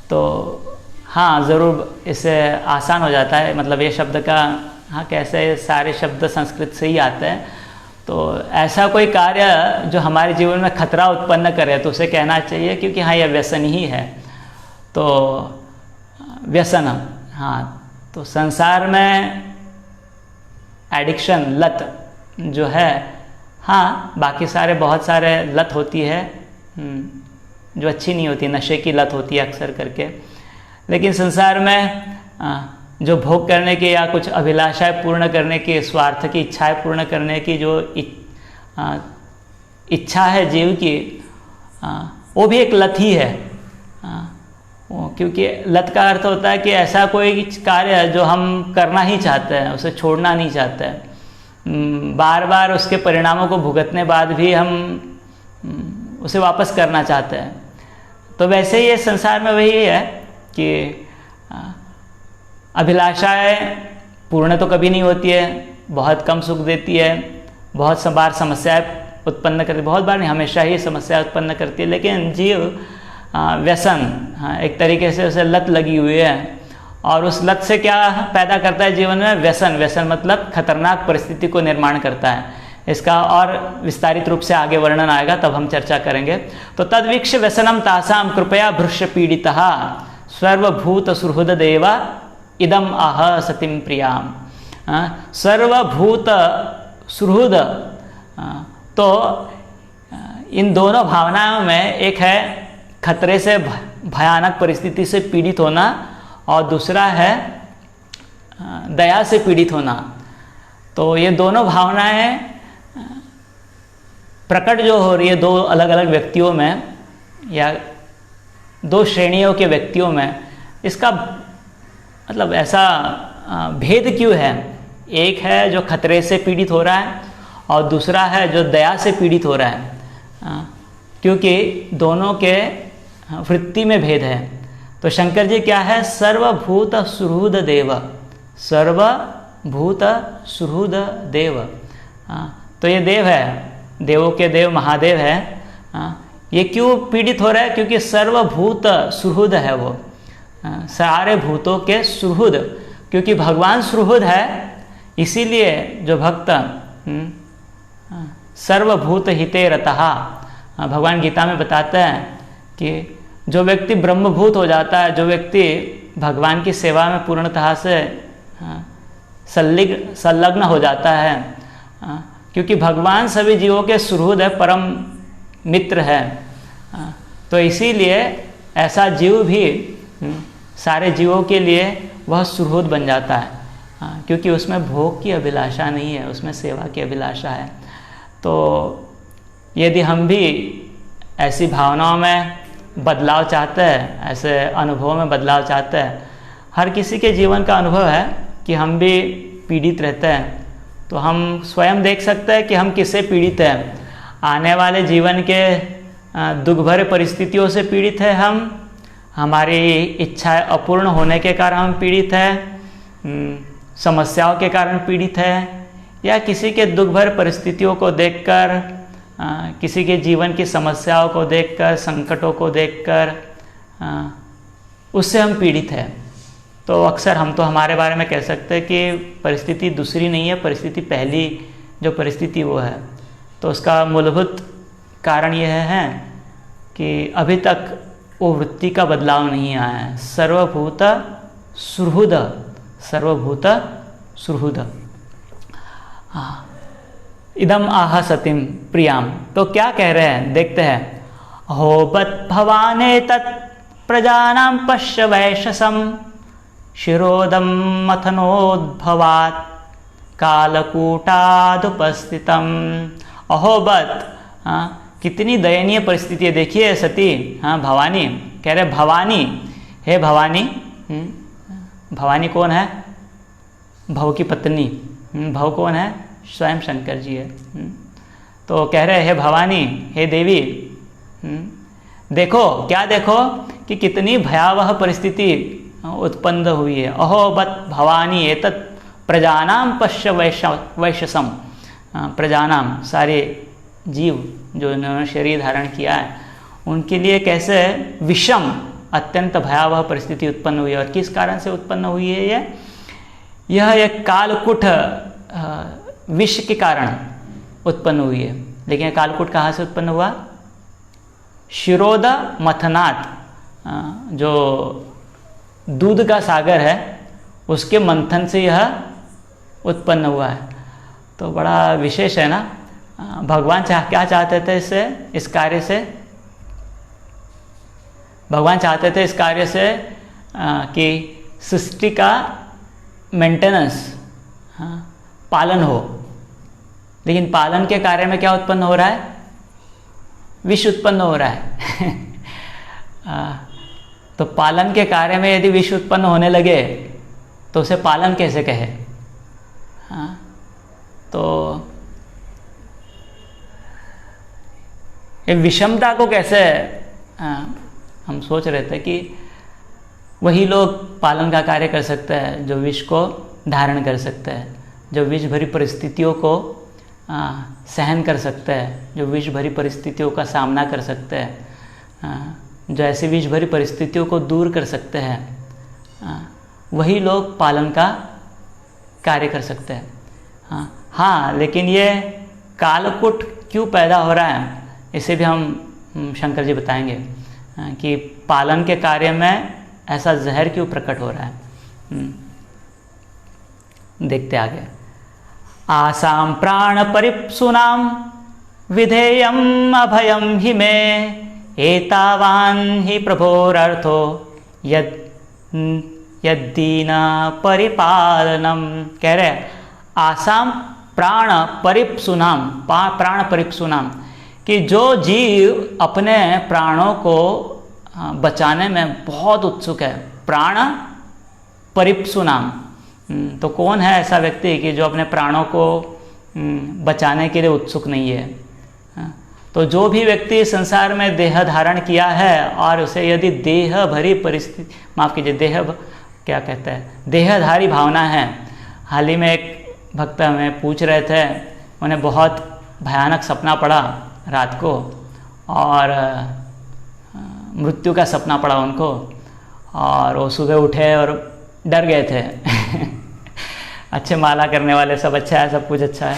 तो हाँ, ज़रूर इससे आसान हो जाता है, मतलब ये शब्द का, हाँ कैसे सारे शब्द संस्कृत से ही आते हैं। तो ऐसा कोई कार्य जो हमारे जीवन में खतरा उत्पन्न करे तो उसे कहना चाहिए, क्योंकि हाँ यह व्यसन ही है। तो व्यसन, हाँ, तो संसार में एडिक्शन, लत जो है, हाँ बाकी सारे बहुत सारे लत होती है जो अच्छी नहीं होती, नशे की लत होती है अक्सर करके। लेकिन संसार में जो भोग करने की या कुछ अभिलाषाएं पूर्ण करने की, स्वार्थ की इच्छाएं पूर्ण करने की जो इच्छा है जीव की, वो भी एक लत ही है। क्योंकि लत का अर्थ होता है कि ऐसा कोई कार्य जो हम करना ही चाहते हैं, उसे छोड़ना नहीं चाहते हैं, बार बार उसके परिणामों को भुगतने बाद भी हम उसे वापस करना चाहते हैं। तो वैसे ही ये संसार में वही है कि अभिलाषाएं पूर्ण तो कभी नहीं होती है, बहुत कम सुख देती है, बहुत बार समस्याएं उत्पन्न करती, बहुत बार नहीं, हमेशा ही समस्या उत्पन्न करती है। लेकिन जीव व्यसन, एक तरीके से उसे लत लगी हुई है, और उस लत से क्या पैदा करता है जीवन में, व्यसन। व्यसन मतलब खतरनाक परिस्थिति को निर्माण करता है। इसका और विस्तारित रूप से आगे वर्णन आएगा, तब हम चर्चा करेंगे। तो तद्वीक्ष व्यसनम तासाम कृपया भृश्य पीड़ितः सर्वभूत सुहृद देव इदम आह सतिम प्रियाम। सर्वभूत सुहृद, तो इन दोनों भावनाओं में एक है खतरे से, भयानक परिस्थिति से पीड़ित होना, और दूसरा है दया से पीड़ित होना। तो ये दोनों भावनाएं प्रकट जो हो रही है दो अलग अलग व्यक्तियों में या दो श्रेणियों के व्यक्तियों में, इसका मतलब ऐसा भेद क्यों है। एक है जो खतरे से पीड़ित हो रहा है और दूसरा है जो दया से पीड़ित हो रहा है, क्योंकि दोनों के वृत्ति में भेद है। तो शंकर जी क्या है, सर्वभूत सुहृद देव, सर्वभूत सुहृद देव। तो ये देव है, देवों के देव महादेव है। ये क्यों पीड़ित हो रहा है, क्योंकि सर्वभूत सुहृद है वो, सारे भूतों के सुहृद, क्योंकि भगवान सुहृद है, इसीलिए जो भक्त सर्वभूत हिते रतः, भगवान गीता में बताते हैं कि जो व्यक्ति ब्रह्मभूत हो जाता है, जो व्यक्ति भगवान की सेवा में पूर्णतः से संलग्न हो जाता है, क्योंकि भगवान सभी जीवों के सुहृद है, परम मित्र है, तो इसीलिए ऐसा जीव भी सारे जीवों के लिए वह सुहृद बन जाता है, क्योंकि उसमें भोग की अभिलाषा नहीं है, उसमें सेवा की अभिलाषा है। तो यदि हम भी ऐसी भावनाओं में बदलाव चाहते हैं, ऐसे अनुभवों में बदलाव चाहते हैं, हर किसी के जीवन का अनुभव है कि हम भी पीड़ित रहते हैं, तो हम स्वयं देख सकते हैं कि हम किससे पीड़ित हैं। आने वाले जीवन के दुख भरे परिस्थितियों से पीड़ित है हम, हमारी इच्छाएं अपूर्ण होने के कारण हम पीड़ित हैं, समस्याओं के कारण पीड़ित है, या किसी के दुख भरे परिस्थितियों को देखकर, किसी के जीवन की समस्याओं को देखकर, संकटों को देखकर उससे हम पीड़ित हैं। तो अक्सर हम तो हमारे बारे में कह सकते हैं कि परिस्थिति दूसरी नहीं है, परिस्थिति पहली जो परिस्थिति वो है। तो उसका मूलभूत कारण यह है कि अभी तक वो वृत्ति का बदलाव नहीं आया है। सर्वभूत सुहृद, सर्वभूत सुहृद, इदम आह सतिम प्रियाम। तो क्या कह रहे हैं, देखते हैं। होबत भवाने तत् प्रजानां पश्य वैशसम शिरोदम मथनोद्भवात् कालकूटादुपस्थितम्। अहोबत, कितनी दयनीय परिस्थिति है। देखिए सती, भवानी कह रहे भवानी, हे भवानी। भवानी कौन है? भव की पत्नी। भव कौन है? स्वयं शंकर जी है। तो कह रहे हे भवानी, हे देवी, देखो क्या, देखो कि कितनी भयावह परिस्थिति उत्पन्न हुई है। अहोबत भवानी एतत् प्रजानाम पश्य वैश्यसम। प्रजानाम, सारे जीव जो इन्होंने शरीर धारण किया है, उनके लिए कैसे विषम, अत्यंत भयावह परिस्थिति उत्पन्न हुई है। और किस कारण से उत्पन्न हुई है? यह एक कालकूट विष के कारण उत्पन्न हुई है। लेकिन कालकूट कहाँ से उत्पन्न हुआ? शिरोद मथनात्, जो दूध का सागर है उसके मंथन से यह उत्पन्न हुआ है। तो बड़ा विशेष है ना। भगवान क्या चाहते थे इससे, इस कार्य से? भगवान चाहते थे इस कार्य से कि सृष्टि का मेंटेनेंस, पालन हो। लेकिन पालन के कार्य में क्या उत्पन्न हो रहा है? विष उत्पन्न हो रहा है। तो पालन के कार्य में यदि विष उत्पन्न होने लगे तो उसे पालन कैसे कहे? तो ये विषमता को कैसे, हम सोच रहे थे कि वही लोग पालन का कार्य कर सकते हैं जो विष को धारण कर सकते हैं, जो विष भरी परिस्थितियों को सहन कर सकते हैं, जो विष भरी परिस्थितियों का सामना कर सकते हैं, जो ऐसी विष भरी परिस्थितियों को दूर कर सकते हैं, वही लोग पालन का कार्य कर सकते हैं। हाँ, लेकिन ये कालकूट क्यों पैदा हो रहा है, इसे भी हम शंकर जी बताएंगे कि पालन के कार्य में ऐसा जहर क्यों प्रकट हो रहा है। देखते आगे। आसाम प्राण परिप्सुनाम विधेयम अभयम हि मे एतावान हि प्रभोरर्थो यद्दीन परिपालनम। कह रहे आसाम प्राण परिप्सुनाम, प्राण परिप्सुनाम, कि जो जीव अपने प्राणों को बचाने में बहुत उत्सुक है। प्राण परिप्सुनाम, तो कौन है ऐसा व्यक्ति कि जो अपने प्राणों को बचाने के लिए उत्सुक नहीं है? तो जो भी व्यक्ति संसार में देह धारण किया है और उसे यदि देह भरी परिस्थिति, माफ़ कीजिए, देह क्या कहते हैं, देहधारी भावना है। हाल ही में एक भक्त हमें पूछ रहे थे, उन्हें बहुत भयानक सपना पड़ा रात को, और मृत्यु का सपना पड़ा उनको, और वो सुबह उठे और डर गए थे। अच्छे माला करने वाले सब अच्छा है, सब कुछ अच्छा है।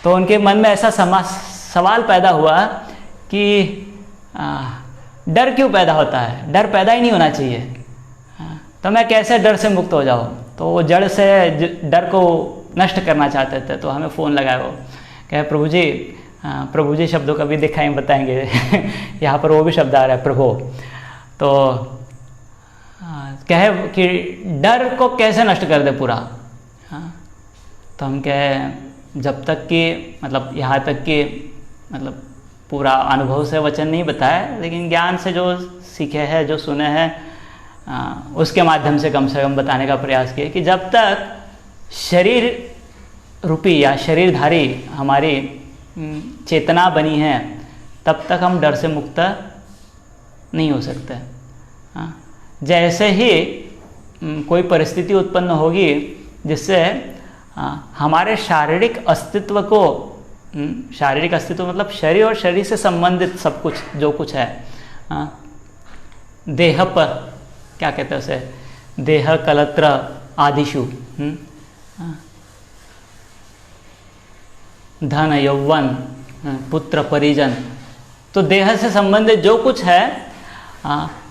तो उनके मन में ऐसा सवाल पैदा हुआ कि डर क्यों पैदा होता है? डर पैदा ही नहीं होना चाहिए, तो मैं कैसे डर से मुक्त हो जाऊँ? तो वो जड़ से डर को नष्ट करना चाहते थे। तो हमें फ़ोन लगाया, वो कहे प्रभु जी शब्दों का भी दिखाएं, बताएंगे। यहाँ पर वो भी शब्द आ रहा है, प्रभु। तो कहे कि डर को कैसे नष्ट कर दे पूरा। तो हम कहे जब तक कि मतलब यहाँ तक कि मतलब पूरा अनुभव से वचन नहीं बताया, लेकिन ज्ञान से जो सीखे हैं, जो सुने हैं, उसके माध्यम से कम बताने का प्रयास किया कि जब तक शरीर रूपी या शरीरधारी हमारी चेतना बनी है, तब तक हम डर से मुक्त नहीं हो सकते। जैसे ही कोई परिस्थिति उत्पन्न होगी जिससे हमारे शारीरिक अस्तित्व को, शारीरिक अस्तित्व मतलब शरीर और शरीर से संबंधित सब कुछ जो कुछ है, देह पर क्या कहते हैं उसे, देह कलत्र आदिशु, धन यौवन पुत्र परिजन, तो देह से संबंधित जो कुछ है,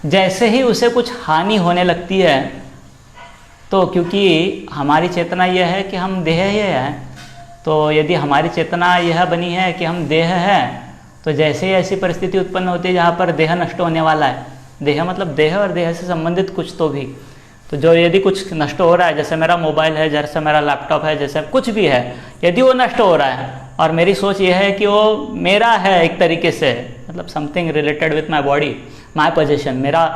जैसे ही उसे कुछ हानि होने लगती है, तो क्योंकि हमारी चेतना यह है कि हम देह ही है, तो यदि हमारी चेतना यह बनी है कि हम देह है, तो जैसे ही ऐसी परिस्थिति उत्पन्न होती है जहाँ पर देह नष्ट होने वाला है, देह मतलब देह और देह से संबंधित कुछ तो भी, तो जो यदि कुछ नष्ट हो रहा है, जैसे मेरा मोबाइल है, जैसे मेरा लैपटॉप है, जैसे कुछ भी है, यदि वो नष्ट हो रहा है और मेरी सोच ये है कि वो मेरा है एक तरीके से, मतलब something related with my body, my possession, मेरा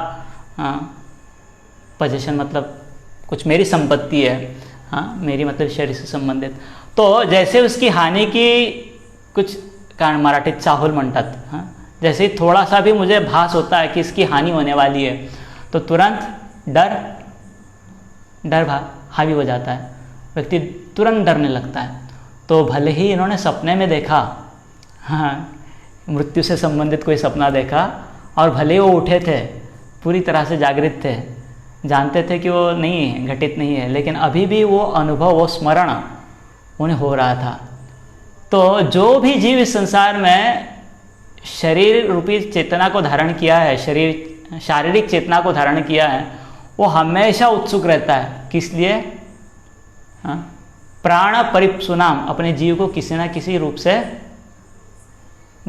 पोजेशन मतलब कुछ मेरी संपत्ति है, हाँ, मेरी मतलब शरीर से संबंधित, तो जैसे उसकी हानि की कुछ कारण मराठीत चाहूल म्हणतात, हाँ, जैसे ही थोड़ा सा भी मुझे भास होता है कि इसकी हानि होने वाली है तो तुरंत डर हावी हो जाता है, व्यक्ति तुरंत डरने लगता है। तो भले ही इन्होंने सपने में देखा, हाँ, मृत्यु से संबंधित कोई सपना देखा, और भले ही वो उठे थे, पूरी तरह से जागृत थे, जानते थे कि वो नहीं है, घटित नहीं है, लेकिन अभी भी वो अनुभव, वो स्मरण उन्हें हो रहा था। तो जो भी जीव इस संसार में शरीर रूपी चेतना को धारण किया है, शारीरिक चेतना को धारण किया है, वो हमेशा उत्सुक रहता है। किस लिए? हाँ, प्राण परिप्सुनाम, अपने जीव को किसी न किसी रूप से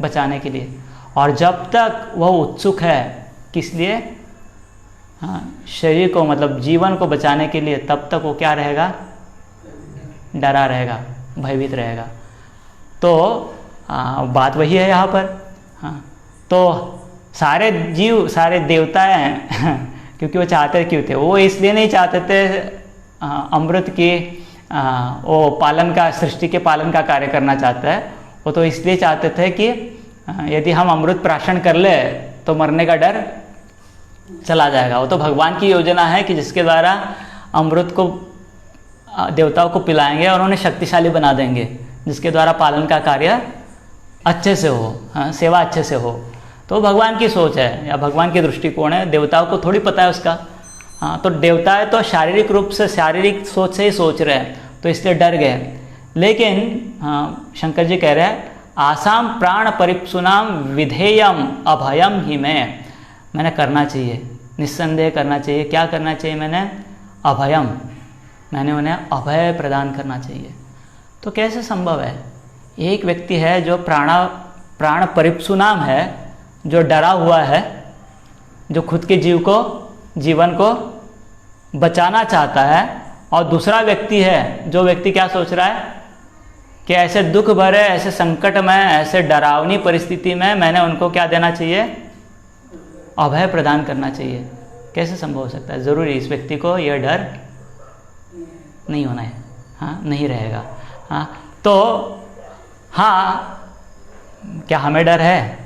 बचाने के लिए। और जब तक वह उत्सुक है, किस लिए? हाँ, शरीर को मतलब जीवन को बचाने के लिए, तब तक वो क्या रहेगा? डरा रहेगा, भयभीत रहेगा। तो बात वही है यहाँ पर। हाँ, तो सारे जीव, सारे देवता हैं क्योंकि वो चाहते क्यों थे? वो इसलिए नहीं चाहते थे अमृत की वो पालन का, सृष्टि के पालन का कार्य करना चाहता है। वो तो इसलिए चाहते थे कि यदि हम अमृत प्राशन कर ले तो मरने का डर चला जाएगा। वो तो भगवान की योजना है कि जिसके द्वारा अमृत को देवताओं को पिलाएंगे और उन्हें शक्तिशाली बना देंगे, जिसके द्वारा पालन का कार्य अच्छे से हो, हाँ, सेवा अच्छे से हो। तो भगवान की सोच है या भगवान की दृष्टिकोण है, देवताओं को थोड़ी पता है उसका। हाँ, तो देवता है तो शारीरिक रूप से, शारीरिक सोच से ही सोच रहे हैं, तो इसलिए डर गए। लेकिन हाँ, शंकर जी कह रहे हैं आसाम प्राण परिप्सुनाम विधेयम अभयम ही मैंने करना चाहिए, निस्संदेह करना चाहिए। क्या करना चाहिए? मैंने अभयम, मैंने उन्हें अभय प्रदान करना चाहिए। तो कैसे संभव है? एक व्यक्ति है जो प्राण परिप्सुनाम है, जो डरा हुआ है, जो खुद के जीवन को बचाना चाहता है, और दूसरा व्यक्ति है जो व्यक्ति क्या सोच रहा है कि ऐसे दुख भरे, ऐसे संकट में, ऐसे डरावनी परिस्थिति में मैंने उनको क्या देना चाहिए? अभय प्रदान करना चाहिए। कैसे संभव हो सकता है? ज़रूरी इस व्यक्ति को यह डर नहीं होना है, हाँ, नहीं रहेगा। हाँ, तो हाँ, क्या हमें डर है?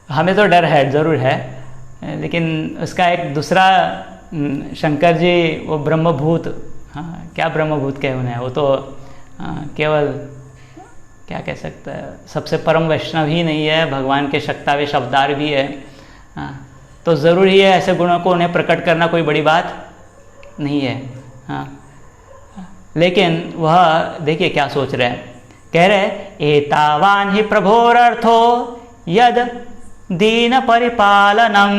हमें तो डर है, ज़रूर है, लेकिन उसका एक दूसरा, शंकर जी वो ब्रह्मभूत, हाँ, क्या ब्रह्मभूत कहे उन्हें, वो तो केवल क्या कह सकता है, सबसे परम वैष्णव ही नहीं है, भगवान के शक्तावेश अवतार भी है। हाँ, तो ज़रूरी है ऐसे गुणों को उन्हें प्रकट करना, कोई बड़ी बात नहीं है। हाँ, लेकिन वह देखिए क्या सोच रहे हैं, कह रहे एतावान ही प्रभोरर्थो यद दीन परिपालनम।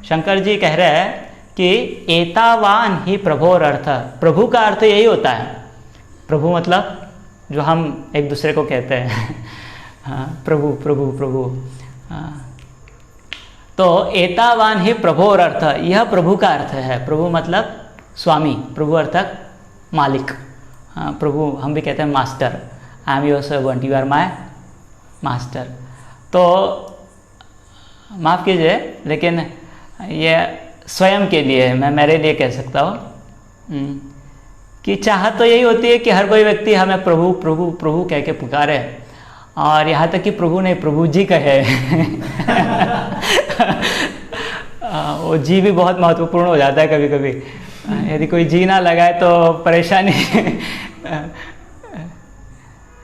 शंकर जी कह रहे हैं कि एतावान ही प्रभोरर्थ, प्रभु का अर्थ यही होता है। प्रभु मतलब जो हम एक दूसरे को कहते हैं, हाँ, प्रभु प्रभु प्रभु। हाँ, तो एतावान ही प्रभोरर्थ, यह प्रभु का अर्थ है। प्रभु मतलब स्वामी, प्रभु अर्थक मालिक। हाँ, प्रभु हम भी कहते हैं master, I am your servant, you are my master. तो माफ़ कीजिए, लेकिन ये स्वयं के लिए है, मैं मेरे लिए कह सकता हूँ कि चाहत तो यही होती है कि हर कोई व्यक्ति हमें प्रभु प्रभु प्रभु कह के पुकारे, और यहाँ तक कि प्रभु नहीं, प्रभु जी कहे। वो जी भी बहुत महत्वपूर्ण हो जाता है कभी कभी। यदि कोई जी ना लगाए तो परेशानी,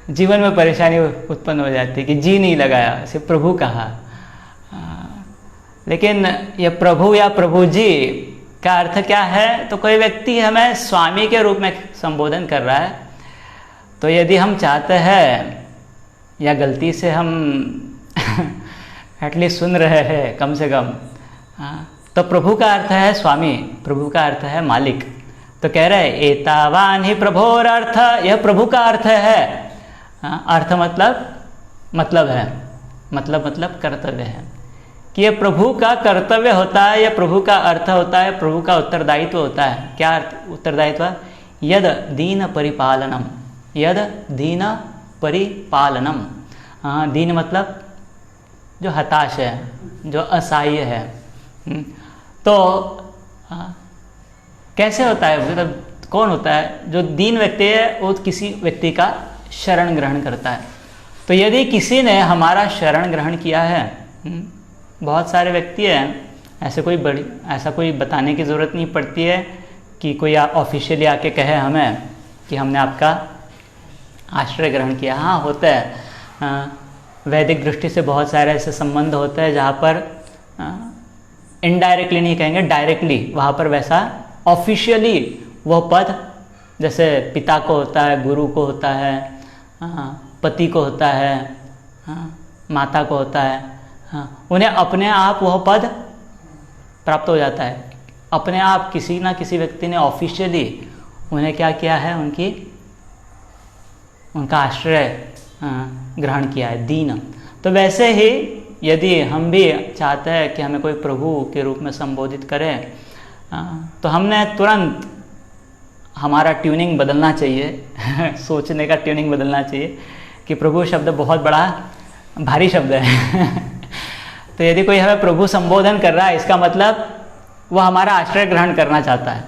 जीवन में परेशानी उत्पन्न हो जाती है कि जी नहीं लगाया, सिर्फ प्रभु कहा। लेकिन ये प्रभु या प्रभु जी का अर्थ क्या है? तो कोई व्यक्ति हमें स्वामी के रूप में संबोधन कर रहा है। तो यदि हम चाहते हैं, या गलती से हम एटलीस्ट सुन रहे हैं कम से कम, तो प्रभु का अर्थ है स्वामी, प्रभु का अर्थ है मालिक। तो कह रहे एतावान ही प्रभोर अर्थ, यह प्रभु का अर्थ है। अर्थ मतलब है, मतलब कर्तव्य है कि ये प्रभु का कर्तव्य होता है, या प्रभु का अर्थ होता है, प्रभु का उत्तरदायित्व होता है। क्या उत्तरदायित्व? यद दीन परिपालनम, यद दीन परिपालनम। दीन मतलब जो हताश है, जो असहाय है। तो कैसे होता है, मतलब कौन होता है? जो दीन व्यक्ति है वो किसी व्यक्ति का शरण ग्रहण करता है। तो यदि किसी ने हमारा शरण ग्रहण किया है, बहुत सारे व्यक्ति हैं, ऐसा कोई बताने की ज़रूरत नहीं पड़ती है कि कोई ऑफिशियली आके कहे हमें कि हमने आपका आश्रय ग्रहण किया। हाँ, होता है। वैदिक दृष्टि से बहुत सारे ऐसे संबंध होते हैं जहाँ पर इनडायरेक्टली नहीं कहेंगे, डायरेक्टली वहाँ पर वैसा ऑफिशियली वह पद, जैसे पिता को होता है, गुरु को होता है, पति को होता है, माता को होता है, उन्हें अपने आप वह पद प्राप्त हो जाता है। अपने आप किसी ना किसी व्यक्ति ने ऑफिशियली उन्हें क्या किया है, उनका आश्रय ग्रहण किया है, दीन। तो वैसे ही यदि हम भी चाहते हैं कि हमें कोई प्रभु के रूप में संबोधित करे, तो हमने तुरंत हमारा ट्यूनिंग बदलना चाहिए सोचने का ट्यूनिंग बदलना चाहिए कि प्रभु शब्द बहुत बड़ा भारी शब्द है तो यदि कोई हमें प्रभु संबोधन कर रहा है, इसका मतलब वह हमारा आश्रय ग्रहण करना चाहता है,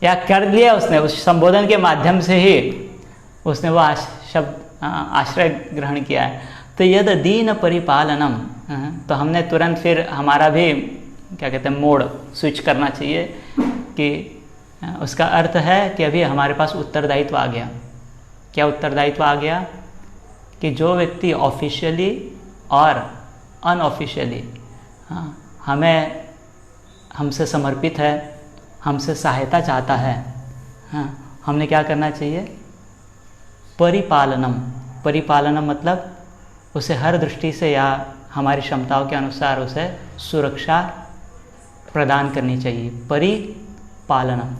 या कर लिया उसने, उस संबोधन के माध्यम से ही उसने वह आश्रय ग्रहण किया है। तो यद दीन परिपालनम, तो हमने तुरंत फिर हमारा भी क्या कहते हैं, मोड स्विच करना चाहिए कि उसका अर्थ है कि अभी हमारे पास उत्तरदायित्व आ गया। क्या उत्तरदायित्व आ गया? कि जो व्यक्ति ऑफिशियली और अनऑफिशियली हमसे समर्पित है, हमसे सहायता चाहता है, हमने क्या करना चाहिए? परिपालनम। परिपालनम मतलब उसे हर दृष्टि से या हमारी क्षमताओं के अनुसार उसे सुरक्षा प्रदान करनी चाहिए। परिपालनम।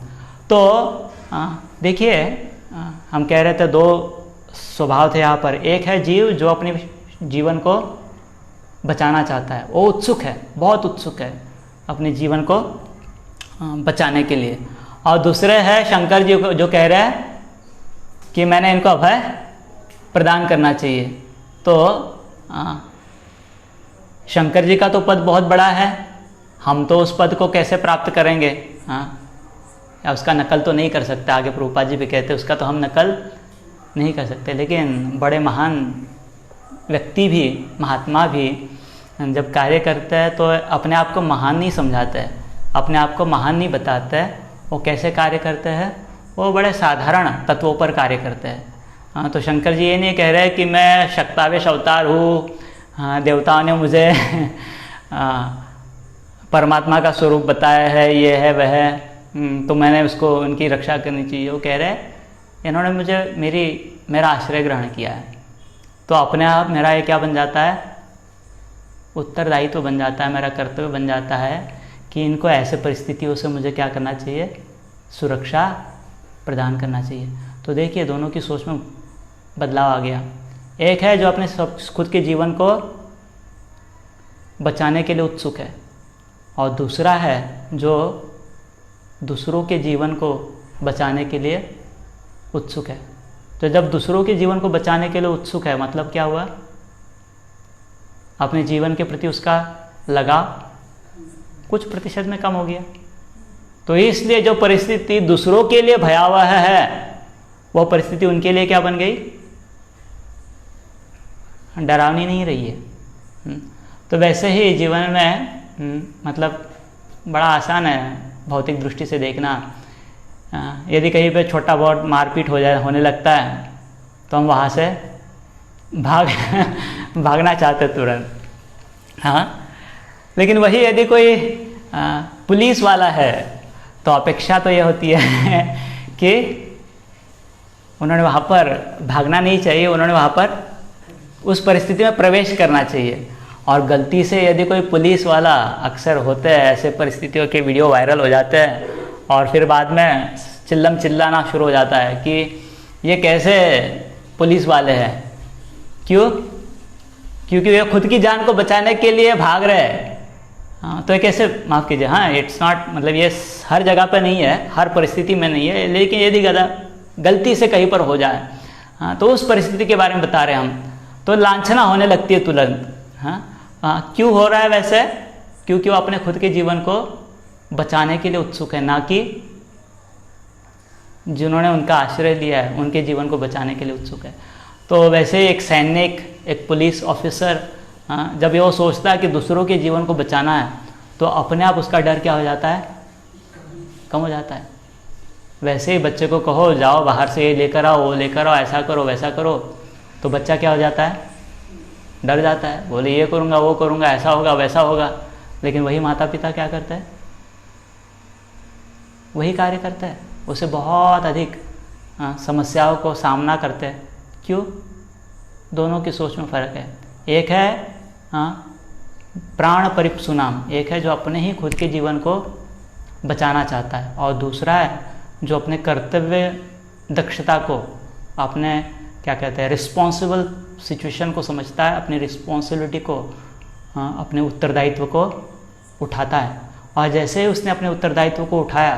तो देखिए, हम कह रहे थे दो स्वभाव थे यहाँ पर। एक है जीव जो अपने जीवन को बचाना चाहता है, वो उत्सुक है, बहुत उत्सुक है अपने जीवन को बचाने के लिए। और दूसरे है शंकर जी जो कह रहे हैं कि मैंने इनको अभय प्रदान करना चाहिए। तो शंकर जी का तो पद बहुत बड़ा है, हम तो उस पद को कैसे प्राप्त करेंगे? या उसका नकल तो नहीं कर सकते। आगे प्रभुपाद जी भी कहते हैं उसका तो हम नकल नहीं कर सकते। लेकिन बड़े महान व्यक्ति भी, महात्मा भी जब कार्य करते हैं तो अपने आप को महान नहीं समझाते हैं, अपने आप को महान नहीं बताते हैं। वो कैसे कार्य करते हैं? वो बड़े साधारण तत्वों पर कार्य करते हैं। तो शंकर जी ये नहीं कह रहे कि मैं शक्तावेश अवतार हूँ, देवताओं ने मुझे परमात्मा का स्वरूप बताया है, ये है वह है, तो मैंने उसको उनकी रक्षा करनी चाहिए। वो कह रहे इन्होंने मुझे मेरा आश्रय ग्रहण किया है, तो अपने आप मेरा ये क्या बन जाता है? उत्तरदायित्व तो बन जाता है, मेरा कर्तव्य बन जाता है कि इनको ऐसे परिस्थितियों से मुझे क्या करना चाहिए? सुरक्षा प्रदान करना चाहिए। तो देखिए दोनों की सोच में बदलाव आ गया। एक है जो अपने खुद के जीवन को बचाने के लिए उत्सुक है, और दूसरा है जो दूसरों के जीवन को बचाने के लिए उत्सुक है। तो जब दूसरों के जीवन को बचाने के लिए उत्सुक है, मतलब क्या हुआ? अपने जीवन के प्रति उसका लगाव कुछ प्रतिशत में कम हो गया। तो इसलिए जो परिस्थिति दूसरों के लिए भयावह है, वह परिस्थिति उनके लिए क्या बन गई? डरावनी नहीं रही है। तो वैसे ही जीवन में मतलब बड़ा आसान है भौतिक दृष्टि से देखना। यदि कहीं पे छोटा बहुत मारपीट होने लगता है तो हम वहाँ से भागना चाहते तुरंत। हाँ, लेकिन वही यदि कोई पुलिस वाला है तो अपेक्षा तो ये होती है कि उन्होंने वहाँ पर भागना नहीं चाहिए, उन्होंने वहाँ पर उस परिस्थिति में प्रवेश करना चाहिए। और गलती से यदि कोई पुलिस वाला, अक्सर होते हैं ऐसे परिस्थितियों के वीडियो वायरल हो जाते हैं, और फिर बाद में चिल्लाना शुरू हो जाता है कि ये कैसे पुलिस वाले हैं। क्यों? क्योंकि वे खुद की जान को बचाने के लिए भाग रहे हैं। हाँ, तो ये कैसे, माफ़ कीजिए, हाँ इट्स नॉट, मतलब ये हर जगह पर नहीं है, हर परिस्थिति में नहीं है, लेकिन यदि गलती से कहीं पर हो जाए, हाँ, तो उस परिस्थिति के बारे में बता रहे हैं हम, तो लांछना होने लगती है तुरंत। हाँ, क्यों हो रहा है वैसे? क्योंकि वो अपने खुद के जीवन को बचाने के लिए उत्सुक है, ना कि जिन्होंने उनका आश्रय लिया है उनके जीवन को बचाने के लिए उत्सुक है। तो वैसे एक सैनिक, एक पुलिस ऑफिसर, जब ये वो सोचता है कि दूसरों के जीवन को बचाना है, तो अपने आप उसका डर क्या हो जाता है? कम हो जाता है। वैसे ही बच्चे को कहो जाओ बाहर से ये लेकर आओ, वो लेकर आओ, ऐसा करो वैसा करो, तो बच्चा क्या हो जाता है? डर जाता है, बोले ये करूँगा वो करूँगा, ऐसा होगा वैसा होगा। लेकिन वही माता पिता क्या करते हैं? वही कार्य करते हैं, उसे बहुत अधिक समस्याओं को सामना करते हैं। क्यों? दोनों की सोच में फ़र्क है। एक है प्राण परिप्सुनाम, एक है जो अपने ही खुद के जीवन को बचाना चाहता है, और दूसरा है जो अपने कर्तव्य दक्षता को, अपने क्या कहते हैं, रिस्पॉन्सिबल सिचुएशन को समझता है, अपनी रिस्पॉन्सिबिलिटी को, अपने उत्तरदायित्व को उठाता है। और जैसे ही उसने अपने उत्तरदायित्व को उठाया,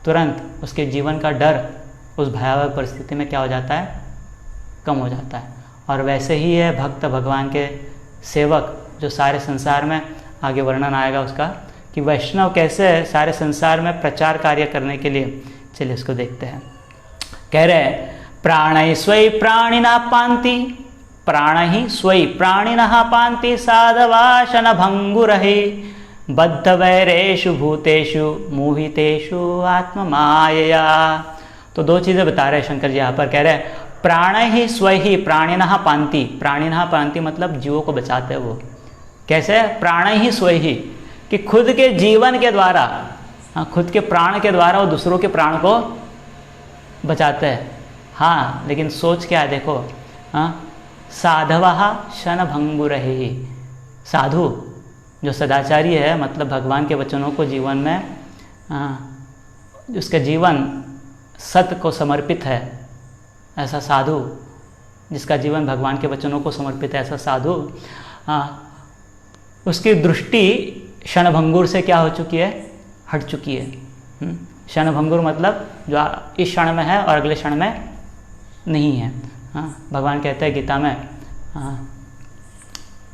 तुरंत उसके जीवन का डर उस भयावह परिस्थिति में क्या हो जाता है? कम हो जाता है। और वैसे ही है भक्त, भगवान के सेवक, जो सारे संसार में, आगे वर्णन आएगा उसका, कि वैष्णव कैसे सारे संसार में प्रचार कार्य करने के लिए। चलिए इसको देखते हैं। कह रहे हैं प्राणै स्वै प्राणिना पान्ति, प्राण ही स्वै प्राणिनः पान्ति साधवाशन भंगुरहि बद्ध वैरेषु भूतेषु मोहितेषु आत्ममायया। तो दो चीज़ें बता रहे हैं शंकर जी यहाँ पर। कह रहे हैं प्राण ही स्व ही प्राणिनः पान्ति, प्राणिनः पान्ति मतलब जीवों को बचाते हैं वो। कैसे? प्राण ही स्व ही, कि खुद के जीवन के द्वारा, खुद के प्राण के द्वारा वो दूसरों के प्राण को बचाते हैं। हाँ, लेकिन सोच क्या है देखो, साधवः क्षणभंगुरहि, साधु जो सदाचारी है, मतलब भगवान के वचनों को जीवन में, उसका जीवन सत्य को समर्पित है, ऐसा साधु, जिसका जीवन भगवान के वचनों को समर्पित है, ऐसा साधु, उसकी दृष्टि क्षणभंगुर से क्या हो चुकी है? हट चुकी है। क्षणभंगुर मतलब जो इस क्षण में है और अगले क्षण में नहीं है। भगवान कहते हैं गीता में,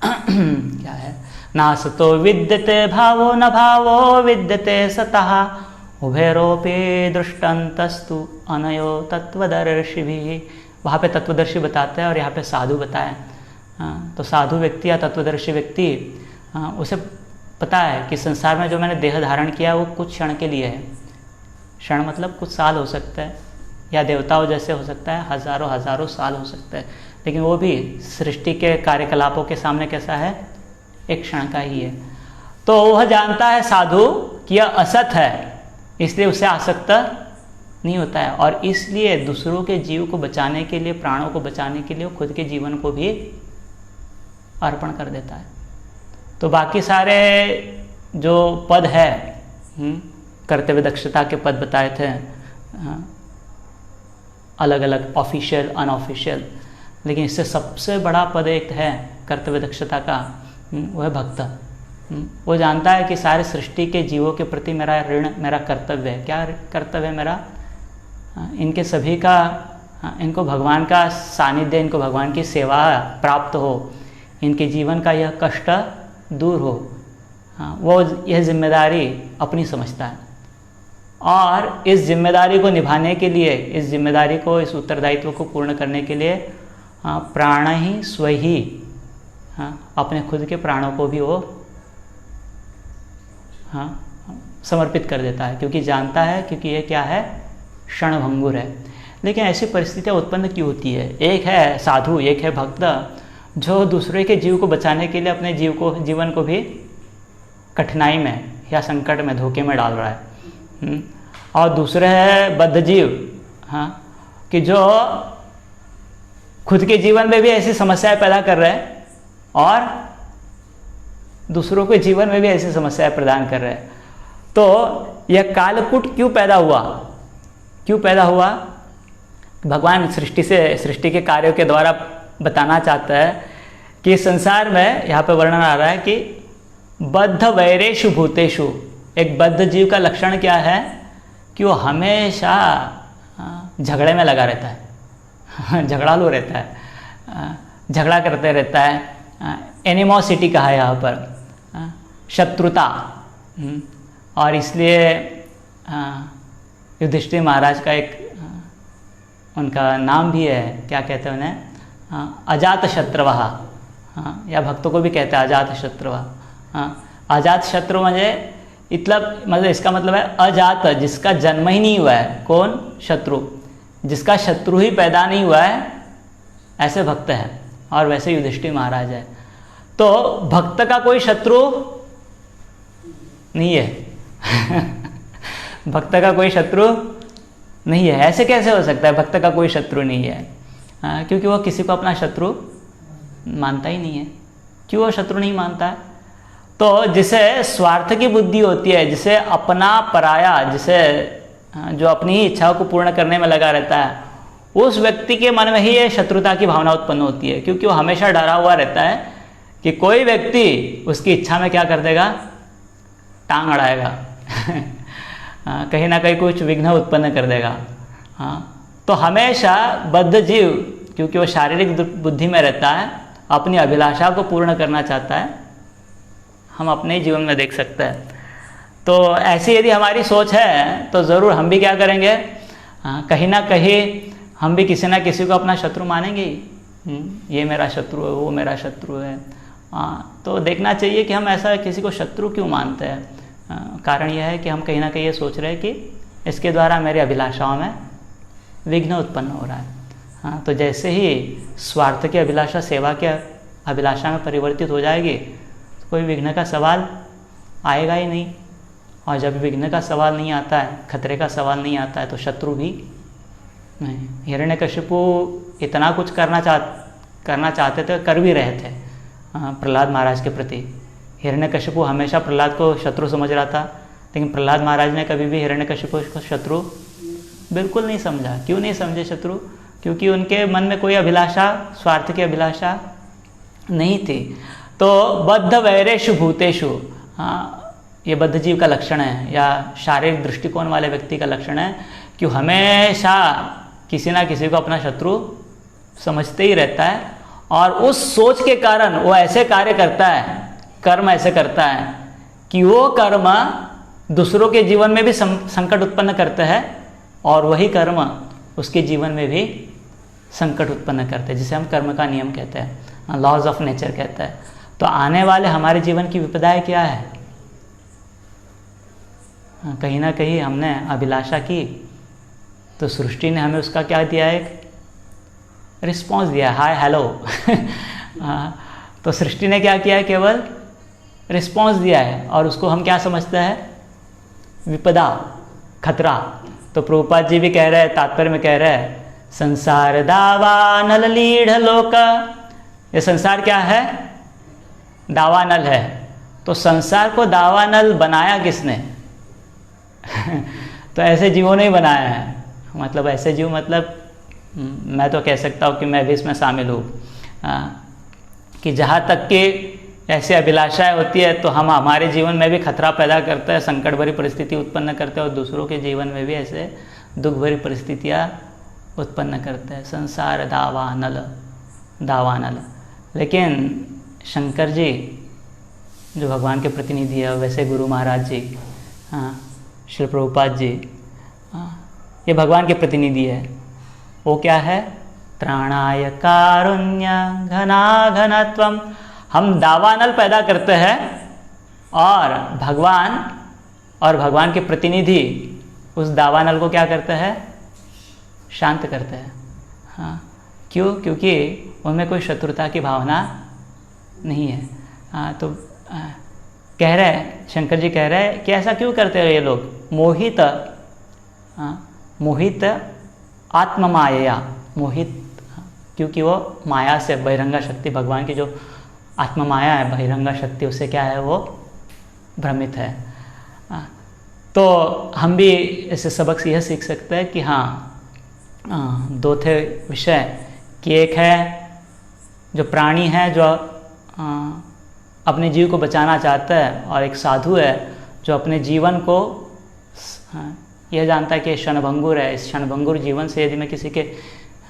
क्या है, ना सतो विद्यते भावो न भावो विद्यते सतः उभयरोपे दृष्टान्तस्तु अनयो तत्वदर्शी भी। वहाँ पे तत्वदर्शी बताते हैं और यहाँ पे साधु बताए। तो साधु व्यक्ति या तत्वदर्शी व्यक्ति, उसे पता है कि संसार में जो मैंने देह धारण किया वो कुछ क्षण के लिए है। क्षण मतलब कुछ साल हो सकता है, या देवताओं जैसे हो सकता है, हजारों हजारों साल हो सकता है, लेकिन वो भी सृष्टि के कार्यकलापों के सामने कैसा है? एक क्षण का ही है। तो वह जानता है साधु कि यह असत है, इसलिए उसे आसक्त नहीं होता है, और इसलिए दूसरों के जीव को बचाने के लिए, प्राणों को बचाने के लिए वो खुद के जीवन को भी अर्पण कर देता है। तो बाकी सारे जो पद है, कर्तव्य दक्षता के पद बताए थे, अलग अलग ऑफिशियल अनऑफिशियल, लेकिन इससे सबसे बड़ा पद एक है कर्तव्य दक्षता का, वह है भक्त। वो जानता है कि सारे सृष्टि के जीवों के प्रति मेरा ऋण, मेरा कर्तव्य है। क्या कर्तव्य है मेरा? इनके सभी का, इनको भगवान का सानिध्य, इनको भगवान की सेवा प्राप्त हो, इनके जीवन का यह कष्ट दूर हो। वो यह जिम्मेदारी अपनी समझता है, और इस जिम्मेदारी को निभाने के लिए, इस जिम्मेदारी को, इस उत्तरदायित्व को पूर्ण करने के लिए प्राण ही स्व ही, अपने खुद के प्राणों को भी वो समर्पित कर देता है, क्योंकि जानता है, क्योंकि ये क्या है? क्षणभंगुर है। लेकिन ऐसी परिस्थितियाँ उत्पन्न क्यों होती है? एक है साधु, एक है भक्त, जो दूसरे के जीव को बचाने के लिए अपने जीवन को भी कठिनाई में या संकट में, धोखे में डाल रहा है। और दूसरे है बद्ध जीव, कि जो खुद के जीवन में भी ऐसी समस्याएं पैदा कर रहे हैं और दूसरों के जीवन में भी ऐसी समस्याएं प्रदान कर रहे हैं। तो यह कालकूट क्यों पैदा हुआ? क्यों पैदा हुआ? भगवान सृष्टि के कार्यों के द्वारा बताना चाहता है कि संसार में यहाँ पे वर्णन आ रहा है कि बद्ध वैरेषु भूतेषु, एक बद्ध जीव का लक्षण क्या है कि वो हमेशा झगड़े में लगा रहता है, झगड़ालू रहता है, झगड़ा करते रहता है। एनिमोसिटी कहा है यहाँ पर, शत्रुता। और इसलिए युधिष्ठिर महाराज का एक उनका नाम भी है, क्या कहते हैं उन्हें, अजात शत्रुवः, या भक्तों को भी कहते हैं अजात शत्रुवः। अजात शत्रु मतलब इसका मतलब है अजात, जिसका जन्म ही नहीं हुआ है। कौन? शत्रु, जिसका शत्रु ही पैदा नहीं हुआ है, ऐसे भक्त है। और वैसे युधिष्ठिर महाराज है। तो भक्त का कोई शत्रु नहीं है। भक्त का कोई शत्रु नहीं है। ऐसे कैसे हो सकता है भक्त का कोई शत्रु नहीं है? क्योंकि वो किसी को अपना शत्रु मानता ही नहीं है। क्यों वो शत्रु नहीं मानता है? तो जिसे स्वार्थ की बुद्धि होती है, जिसे अपना पराया, जिसे जो अपनी ही इच्छाओं को पूर्ण करने में लगा रहता है, उस व्यक्ति के मन में ही ये शत्रुता की भावना उत्पन्न होती है। क्योंकि वो हमेशा डरा हुआ रहता है कि कोई व्यक्ति उसकी इच्छा में क्या कर देगा, टांग अड़ाएगा। कहीं ना कहीं कुछ विघ्न उत्पन्न कर देगा। तो हमेशा बद्ध जीव, क्योंकि वो शारीरिक बुद्धि में रहता है, अपनी अभिलाषा को पूर्ण करना चाहता है। हम अपने ही जीवन में देख सकते हैं। तो ऐसी यदि हमारी सोच है तो ज़रूर हम भी क्या करेंगे, कहीं ना कहीं हम भी किसी ना किसी को अपना शत्रु मानेंगे ही। ये मेरा शत्रु है, वो मेरा शत्रु है। तो देखना चाहिए कि हम ऐसा किसी को शत्रु क्यों मानते हैं। कारण यह है कि हम कहीं ना कहीं ये सोच रहे हैं कि इसके द्वारा मेरी अभिलाषाओं में विघ्न उत्पन्न हो रहा है। तो जैसे ही स्वार्थ की अभिलाषा सेवा की अभिलाषा में परिवर्तित हो जाएगी, तो कोई विघ्न का सवाल आएगा ही नहीं। और जब विघ्न का सवाल नहीं आता है, खतरे का सवाल नहीं आता है, तो शत्रु भी नहीं। हिरण्यकशिपु इतना कुछ करना चाहते थे, कर भी रहे थे प्रहलाद महाराज के प्रति। हिरण्यकशिपु हमेशा प्रहलाद को शत्रु समझ रहा था, लेकिन प्रहलाद महाराज ने कभी भी हिरण्यकशिपु को शत्रु बिल्कुल नहीं समझा। क्यों नहीं समझे शत्रु? क्योंकि उनके मन में कोई अभिलाषा, स्वार्थ की अभिलाषा नहीं थी। तो बद्ध वैरेषु भूतेषु, ये बद्ध जीव का लक्षण है, या शारीरिक दृष्टिकोण वाले व्यक्ति का लक्षण है कि हमेशा किसी ना किसी को अपना शत्रु समझते ही रहता है। और उस सोच के कारण वो ऐसे कार्य करता है, कर्म ऐसे करता है कि वो कर्म दूसरों के जीवन में भी संकट उत्पन्न करते हैं, और वही कर्म उसके जीवन में भी संकट उत्पन्न करते हैं, जिसे हम कर्म का नियम कहते हैं, लॉज ऑफ नेचर कहते हैं। तो आने वाले हमारे जीवन की विपदाएं क्या है? कहीं ना कहीं हमने अभिलाषा की, तो सृष्टि ने हमें उसका क्या दिया, एक रिस्पॉन्स दिया, हाय हेलो। तो सृष्टि ने क्या किया है? केवल रिस्पॉन्स दिया है, और उसको हम क्या समझते हैं? विपदा, खतरा। तो प्रभुपाद जी भी कह रहे हैं, तात्पर्य में कह रहे हैं, संसार दावा नल लीढ़ लोक। ये संसार क्या है? दावानल है। तो संसार को दावानल बनाया किसने? तो ऐसे जीवों ने ही बनाया है। मतलब ऐसे जीव, मतलब मैं तो कह सकता हूँ कि मैं भी इसमें शामिल हूँ, कि जहाँ तक कि ऐसी अभिलाषाएं होती है, तो हम हमारे जीवन में भी खतरा पैदा करते हैं, संकट भरी परिस्थिति उत्पन्न करते हैं, और दूसरों के जीवन में भी ऐसे दुख भरी परिस्थितियाँ उत्पन्न करते हैं। संसार दावानल। लेकिन शंकर जी जो भगवान के प्रतिनिधि है, वैसे गुरु महाराज जी, श्री प्रभुपाद जी, ये भगवान के प्रतिनिधि है। वो क्या है? त्राणाय कारुण्य घना घनत्वम। हम दावानल पैदा करते हैं, और भगवान के प्रतिनिधि उस दावानल को क्या करते हैं? शांत करते हैं। क्यों? क्योंकि उनमें कोई शत्रुता की भावना नहीं है। तो कह रहे हैं, शंकर जी कह रहे हैं कि ऐसा क्यों करते हैं ये लोग? मोहित आत्ममाया, मोहित, क्योंकि वो माया से, बहिरंगा शक्ति, भगवान की जो आत्ममाया है, बहिरंगा शक्ति, उससे क्या है? वो भ्रमित है। तो हम भी ऐसे सबक यह सीख सकते हैं कि दो थे विषय, कि एक है जो प्राणी है, जो अपने जीव को बचाना चाहता है, और एक साधु है जो अपने जीवन को यह जानता है कि क्षणभंगुर है, इस क्षणभंगुर जीवन से यदि मैं किसी के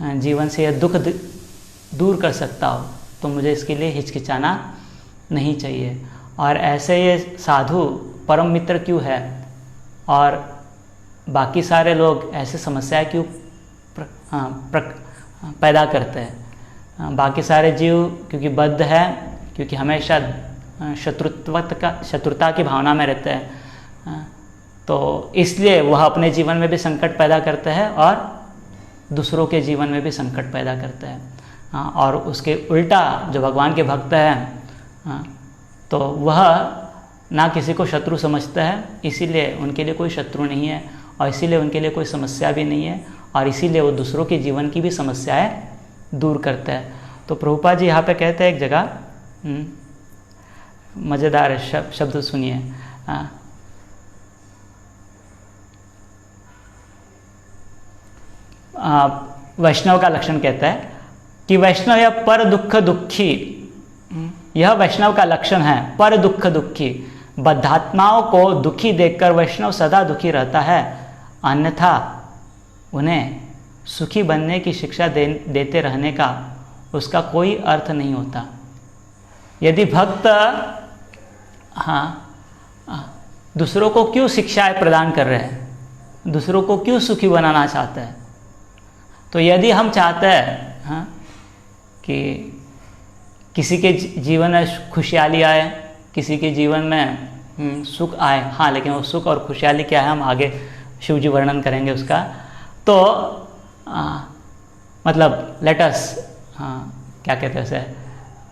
जीवन से यह दुख दूर कर सकता हूँ तो मुझे इसके लिए हिचकिचाना नहीं चाहिए। और ऐसे ये साधु परम मित्र क्यों है, और बाकी सारे लोग ऐसे समस्याएं क्यों पैदा करते हैं। बाकी सारे जीव क्योंकि बद्ध है, क्योंकि हमेशा शत्रुता की भावना में रहते हैं, तो इसलिए वह अपने जीवन में भी संकट पैदा करते हैं और दूसरों के जीवन में भी संकट पैदा करते हैं। और उसके उल्टा जो भगवान के भक्त हैं तो वह ना किसी को शत्रु समझता है, इसीलिए उनके लिए कोई शत्रु नहीं है, और इसीलिए उनके लिए कोई समस्या भी नहीं है, और इसीलिए वो दूसरों के जीवन की भी समस्याएं दूर करता है। तो प्रभुपाद जी यहाँ पे कहते हैं एक जगह, मज़ेदार शब्द सुनिए। वैष्णव का लक्षण कहता है कि वैष्णव या पर दुख दुखी, यह वैष्णव का लक्षण है, पर दुख दुखी। बद्धात्माओं को दुखी देखकर वैष्णव सदा दुखी रहता है, अन्यथा उन्हें सुखी बनने की शिक्षा देते रहने का उसका कोई अर्थ नहीं होता। यदि भक्त दूसरों को क्यों शिक्षाएं प्रदान कर रहे हैं, दूसरों को क्यों सुखी बनाना चाहते हैं, तो यदि हम चाहते हैं कि किसी के जीवन में खुशहाली आए, किसी के जीवन में सुख आए, लेकिन वो सुख और खुशहाली क्या है हम आगे शिव जी वर्णन करेंगे उसका। तो मतलब लेट अस, क्या कहते हैं उसे,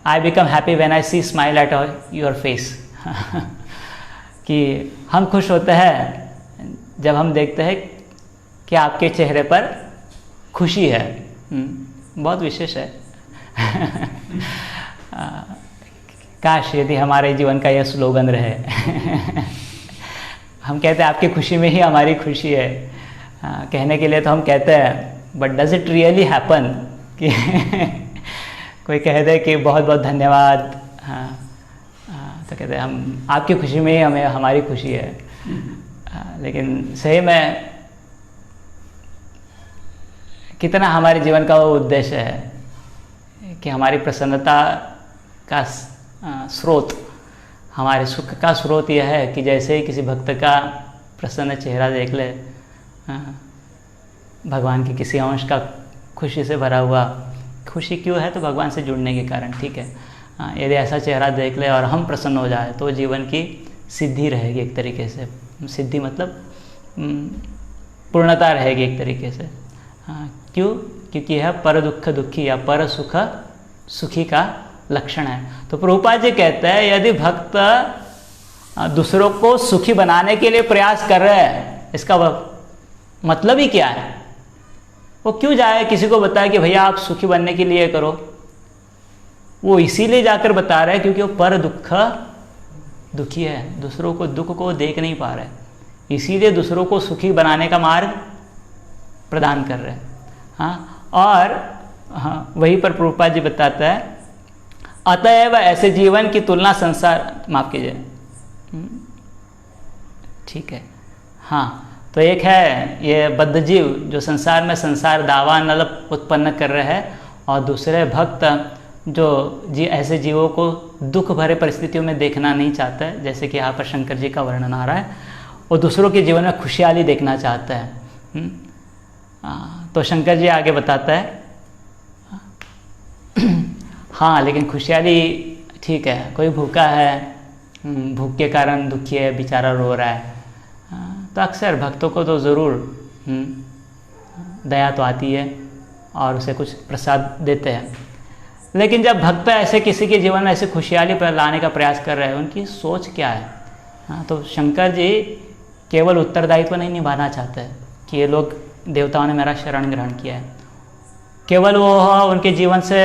I become happy when I see smile at your face कि हम खुश होते हैं जब हम देखते हैं कि आपके चेहरे पर खुशी है। बहुत विशेष है। काश यदि हमारे जीवन का यह स्लोगन रहे। हम कहते हैं आपकी खुशी में ही हमारी खुशी है, कहने के लिए तो हम कहते हैं, but does it really happen कि कोई कह दे कि बहुत बहुत धन्यवाद, तो कहते हैं हम आपकी खुशी में ही हमें हमारी खुशी है। लेकिन सही में कितना हमारे जीवन का वो उद्देश्य है कि हमारी प्रसन्नता का स्रोत, हमारे सुख का स्रोत यह है कि जैसे ही किसी भक्त का प्रसन्न चेहरा देख ले, भगवान के किसी अंश का खुशी से भरा हुआ, खुशी क्यों है तो भगवान से जुड़ने के कारण, ठीक है। यदि ऐसा चेहरा देख ले और हम प्रसन्न हो जाए तो जीवन की सिद्धि रहेगी एक तरीके से। सिद्धि मतलब पूर्णता रहेगी एक तरीके से। क्यों? क्योंकि यह पर दुख दुखी या पर सुख सुखी का लक्षण है। तो प्रभुपाद जी कहते हैं यदि भक्त दूसरों को सुखी बनाने के लिए प्रयास कर रहे हैं, इसका मतलब ही क्या है? वो क्यों जाए किसी को बताए कि भैया आप सुखी बनने के लिए करो? वो इसीलिए जाकर बता रहे हैं क्योंकि वो पर दुख दुखी है, दूसरों को दुख को देख नहीं पा रहे, इसीलिए दूसरों को सुखी बनाने का मार्ग प्रदान कर रहे हैं। और वहीं पर प्रभुपाद जी बताता है अतएव ऐसे जीवन की तुलना संसार, माफ कीजिए, ठीक है, तो एक है ये बद्ध जीव जो संसार में संसार दावा नल उत्पन्न कर रहे हैं, और दूसरे भक्त जो ऐसे जीवों को दुख भरे परिस्थितियों में देखना नहीं चाहता है, जैसे कि यहाँ पर शंकर जी का वर्णन आ रहा है, वो दूसरों के जीवन में खुशहाली देखना चाहता है। तो शंकर जी आगे बताता है लेकिन खुशहाली ठीक है, कोई भूखा है, भूख के कारण दुखी है, बेचारा रो रहा है, तो अक्सर भक्तों को तो ज़रूर दया तो आती है और उसे कुछ प्रसाद देते हैं। लेकिन जब भक्त ऐसे किसी के जीवन में ऐसे खुशहाली पर लाने का प्रयास कर रहे हैं, उनकी सोच क्या है? तो शंकर जी केवल उत्तरदायित्व नहीं निभाना चाहते कि ये लोग देवताओं ने मेरा शरण ग्रहण किया है, केवल वो उनके जीवन से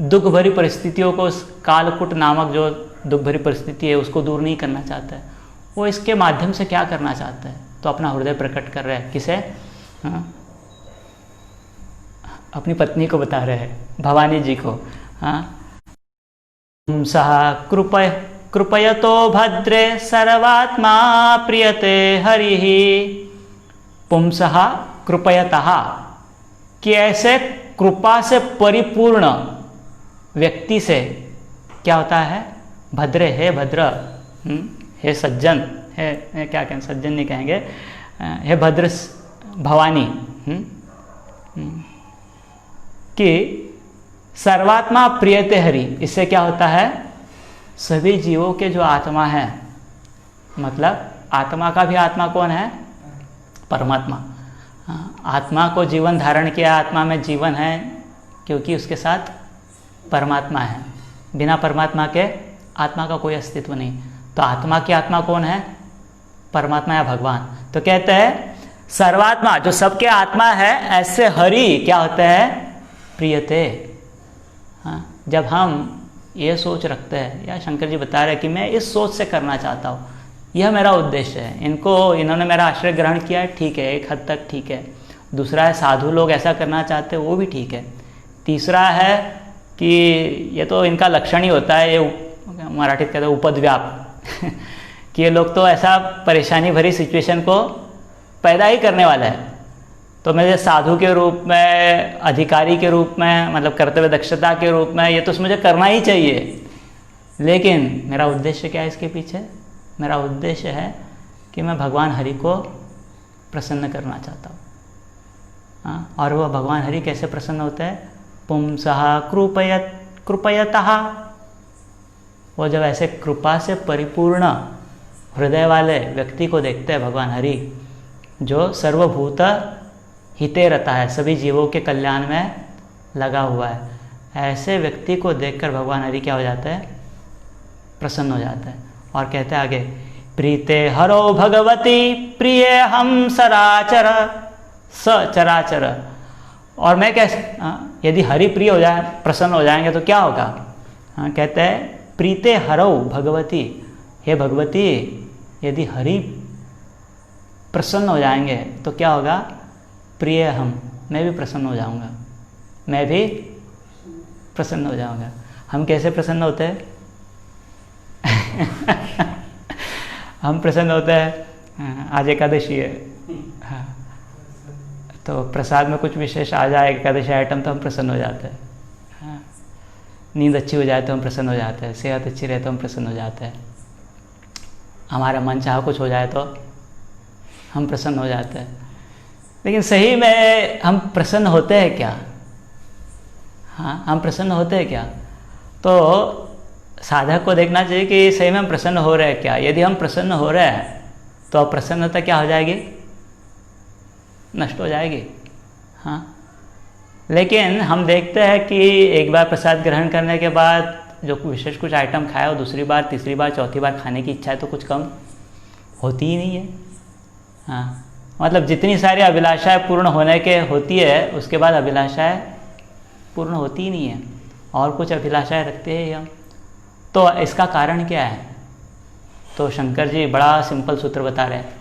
दुख भरी परिस्थितियों को, कालकूट नामक जो दुख भरी परिस्थिति है उसको दूर नहीं करना चाहता है, वो इसके माध्यम से क्या करना चाहता है? तो अपना हृदय प्रकट कर रहे हैं। किसे? अपनी पत्नी को बता रहे हैं, भवानी जी को। पुंसः कृपयतो भद्रे सर्वात्मा प्रियते हरिः। पुंसः कृपयतः, कि ऐसे कृपा से परिपूर्ण व्यक्ति से क्या होता है? भद्रे, हे भद्र, हे सज्जन, हे क्या कहें, सज्जन नहीं कहेंगे, हे भद्र भवानी, कि सर्वात्मा प्रियते हरि। इससे क्या होता है? सभी जीवों के जो आत्मा है, मतलब आत्मा का भी आत्मा कौन है? परमात्मा। आत्मा को जीवन धारण किया, आत्मा में जीवन है क्योंकि उसके साथ परमात्मा है। बिना परमात्मा के आत्मा का कोई अस्तित्व नहीं। तो आत्मा की आत्मा कौन है? परमात्मा या भगवान। तो कहते हैं सर्वात्मा, जो सबके आत्मा है, ऐसे हरि क्या होते हैं? प्रियते। हाँ, जब हम ये सोच रखते हैं, या शंकर जी बता रहे हैं कि मैं इस सोच से करना चाहता हूँ, यह मेरा उद्देश्य है, इन्होंने मेरा आश्रय ग्रहण किया है, ठीक है, एक हद तक ठीक है। दूसरा है साधु लोग ऐसा करना चाहते हैं, वो भी ठीक है। तीसरा है कि ये तो इनका लक्षण ही होता है, ये मराठीत कहते हैं उपद्व्याप कि ये लोग तो ऐसा परेशानी भरी सिचुएशन को पैदा ही करने वाला है। तो मुझे साधु के रूप में, अधिकारी के रूप में, मतलब कर्तव्य दक्षता के रूप में, ये तो मुझे करना ही चाहिए। लेकिन मेरा उद्देश्य क्या है इसके पीछे? मेरा उद्देश्य है कि मैं भगवान हरि को प्रसन्न करना चाहता हूँ। हाँ, और वह भगवान हरि कैसे प्रसन्न होते हैं? पुंसः कृपयतः। वो जब ऐसे कृपा से परिपूर्ण हृदय वाले व्यक्ति को देखते हैं भगवान हरि, जो सर्वभूत हिते रहता है, सभी जीवों के कल्याण में लगा हुआ है, ऐसे व्यक्ति को देखकर भगवान हरि क्या हो जाता है? प्रसन्न हो जाता है। और कहते हैं आगे, प्रीते हरो भगवती प्रिय हम सराचर सचराचर। और मैं कैसे, यदि हरि प्रिय हो जाए, प्रसन्न हो जाएंगे तो क्या होगा? कहते हैं प्रीते हरो भगवती, हे भगवती, यदि हरि प्रसन्न हो जाएंगे तो क्या होगा? प्रिय हम, मैं भी प्रसन्न हो जाऊंगा, मैं भी प्रसन्न हो जाऊंगा। हम कैसे प्रसन्न होते हैं? हम प्रसन्न होते हैं, आज एकादशी है, हाँ, तो प्रसाद में कुछ विशेष आ जाए, एकादशी आइटम, तो हम प्रसन्न हो जाते हैं। हाँ, नींद अच्छी हो जाए तो हम प्रसन्न हो जाते हैं, सेहत अच्छी रहे तो हम प्रसन्न हो जाते हैं, हमारा मन चाह कुछ हो जाए तो हम प्रसन्न हो जाते हैं। लेकिन सही में हम प्रसन्न होते हैं क्या? हाँ, हम प्रसन्न होते हैं क्या? तो साधक को देखना चाहिए कि सही में हम प्रसन्न हो रहे हैं क्या। यदि हम प्रसन्न हो रहे हैं तो प्रसन्नता क्या हो जाएगी? नष्ट हो जाएगी। हाँ, लेकिन हम देखते हैं कि एक बार प्रसाद ग्रहण करने के बाद जो विशेष कुछ आइटम खाया, और दूसरी बार, तीसरी बार, चौथी बार खाने की इच्छा है तो कुछ कम होती ही नहीं है। हाँ, मतलब जितनी सारी अभिलाषाएं पूर्ण होने के होती है, उसके बाद अभिलाषाएं पूर्ण होती ही नहीं है, और कुछ अभिलाषाएं रखते हैं हम। तो इसका कारण क्या है? तो शंकर जी बड़ा सिंपल सूत्र बता रहे हैं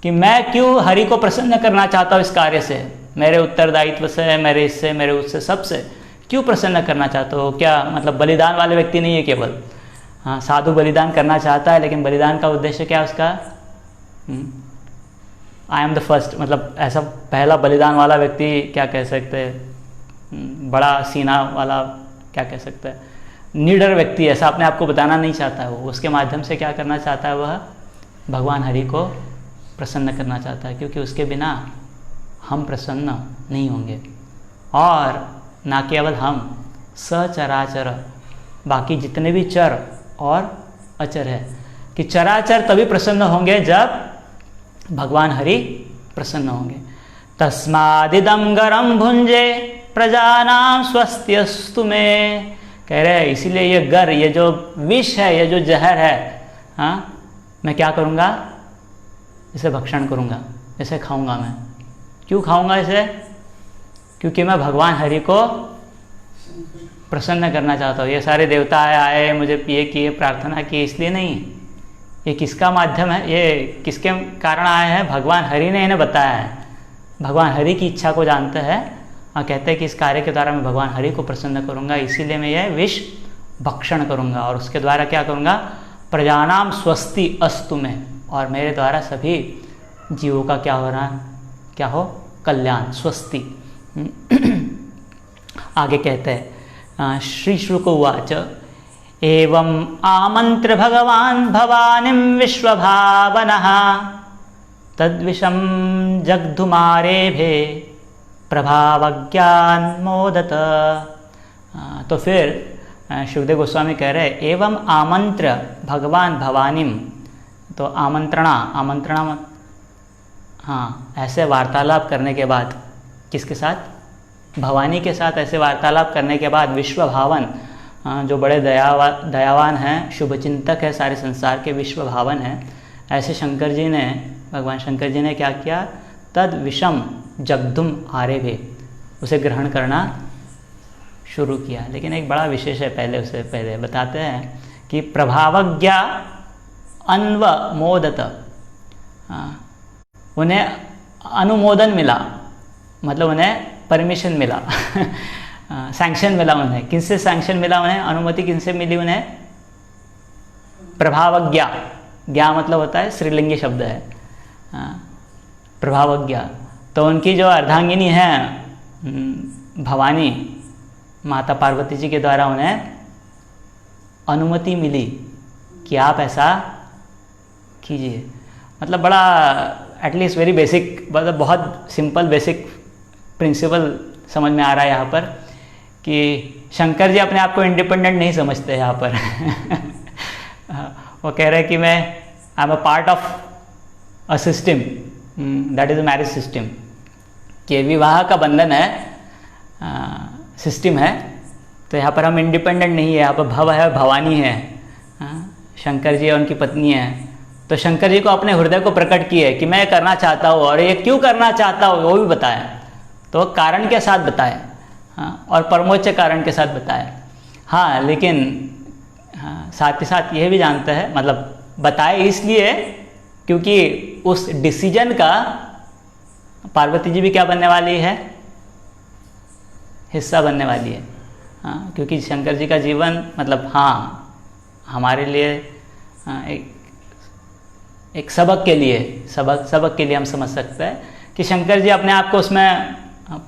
कि मैं क्यों हरि को प्रसन्न करना चाहता हूँ इस कार्य से, मेरे उत्तरदायित्व से, मेरे इससे, मेरे उससे, सबसे क्यों प्रसन्न करना चाहता हूँ? क्या मतलब बलिदान वाले व्यक्ति नहीं है केवल। हाँ, साधु बलिदान करना चाहता है, लेकिन बलिदान का उद्देश्य क्या है उसका? आई एम द फर्स्ट, मतलब ऐसा पहला बलिदान वाला व्यक्ति क्या कह सकते हैं, बड़ा सीना वाला क्या कह सकते हैं, निडर व्यक्ति, ऐसा अपने आप को बताना नहीं चाहता है वो। उसके माध्यम से क्या करना चाहता है? वह भगवान हरि को प्रसन्न करना चाहता है, क्योंकि उसके बिना हम प्रसन्न नहीं होंगे। और ना केवल हम, सचराचर, बाकी जितने भी चर और अचर है, कि चराचर तभी प्रसन्न होंगे जब भगवान हरि प्रसन्न होंगे। तस्मादिदं गरम भुंजे प्रजानां स्वस्त्यस्तु में। कह रहे हैं इसीलिए ये गर, ये जो विष है, ये जो जहर है, हाँ, मैं क्या करूँगा? इसे भक्षण करूँगा, इसे खाऊंगा मैं। क्यों खाऊंगा इसे? क्योंकि मैं भगवान हरि को प्रसन्न करना चाहता हूँ। ये सारे देवता आए, मुझे ये किए, प्रार्थना की, इसलिए नहीं। ये किसका माध्यम है? ये किसके कारण आए हैं? भगवान हरि ने इन्हें बताया है। भगवान हरि की इच्छा को जानते हैं और कहते हैं कि इस कार्य के द्वारा मैं भगवान हरि को प्रसन्न करूंगा, इसीलिए मैं यह विष भक्षण करूँगा और उसके द्वारा क्या करूँगा, प्रजानाम स्वस्ति अस्तु में, और मेरे द्वारा सभी जीवों का क्या हो रहा, क्या हो, कल्याण, स्वस्ति। आगे कहते हैं श्री शुक उवाच एवं आमंत्र भगवान भवानीं विश्वभावनः तद्विषं जगधुमारेभे प्रभावज्ञान मोदत। तो फिर शुकदेव गोस्वामी कह रहे एवं आमंत्र भगवान भवानीं, तो आमंत्रणा हाँ, ऐसे वार्तालाप करने के बाद, किसके साथ, भवानी के साथ ऐसे वार्तालाप करने के बाद विश्व भावन, जो बड़े दयावान हैं, शुभचिंतक है, सारे संसार के विश्व भावन हैं, ऐसे शंकर जी ने, भगवान शंकर जी ने क्या किया, तद विषम जगदुम आरेभे, उसे ग्रहण करना शुरू किया। लेकिन एक बड़ा विशेष है, उसे पहले बताते हैं कि प्रभावज्ञा अन्वमोदत, उन्हें अनुमोदन मिला, मतलब उन्हें परमिशन मिला सैंक्शन मिला उन्हें। किनसे सैंक्शन मिला उन्हें, अनुमति किनसे मिली उन्हें, प्रभावज्ञा, ज्ञा मतलब होता है स्त्रीलिंगी शब्द है, प्रभावज्ञा। तो उनकी जो अर्धांगिनी है भवानी माता पार्वती जी के द्वारा उन्हें अनुमति मिली कि आप ऐसा कीजिए। मतलब बड़ा एटलीस्ट वेरी बेसिक, मतलब बहुत सिंपल बेसिक प्रिंसिपल समझ में आ रहा है यहाँ पर कि शंकर जी अपने आप को इंडिपेंडेंट नहीं समझते यहाँ पर वो कह रहे हैं कि मैं I am a part of a system, that is a marriage system, कि विवाह का बंधन है, सिस्टम है। तो यहाँ पर हम इंडिपेंडेंट नहीं है, यहाँ पर भव है, भवानी है, शंकर जी और उनकी पत्नी है। तो शंकर जी को अपने हृदय को प्रकट किए कि मैं करना चाहता हूँ, और ये क्यों करना चाहता हूँ वो भी बताया, तो कारण के साथ बताया, हाँ, और परमोच्च कारण के साथ बताया। हाँ, लेकिन हाँ, साथ ही साथ यह भी जानता है, मतलब बताए इसलिए क्योंकि उस डिसीजन का पार्वती जी भी क्या बनने वाली है, हिस्सा बनने वाली है। हाँ, क्योंकि शंकर जी का जीवन मतलब हाँ हमारे लिए हाँ, एक सबक के लिए, सबक के लिए हम समझ सकते हैं कि शंकर जी अपने आप को उसमें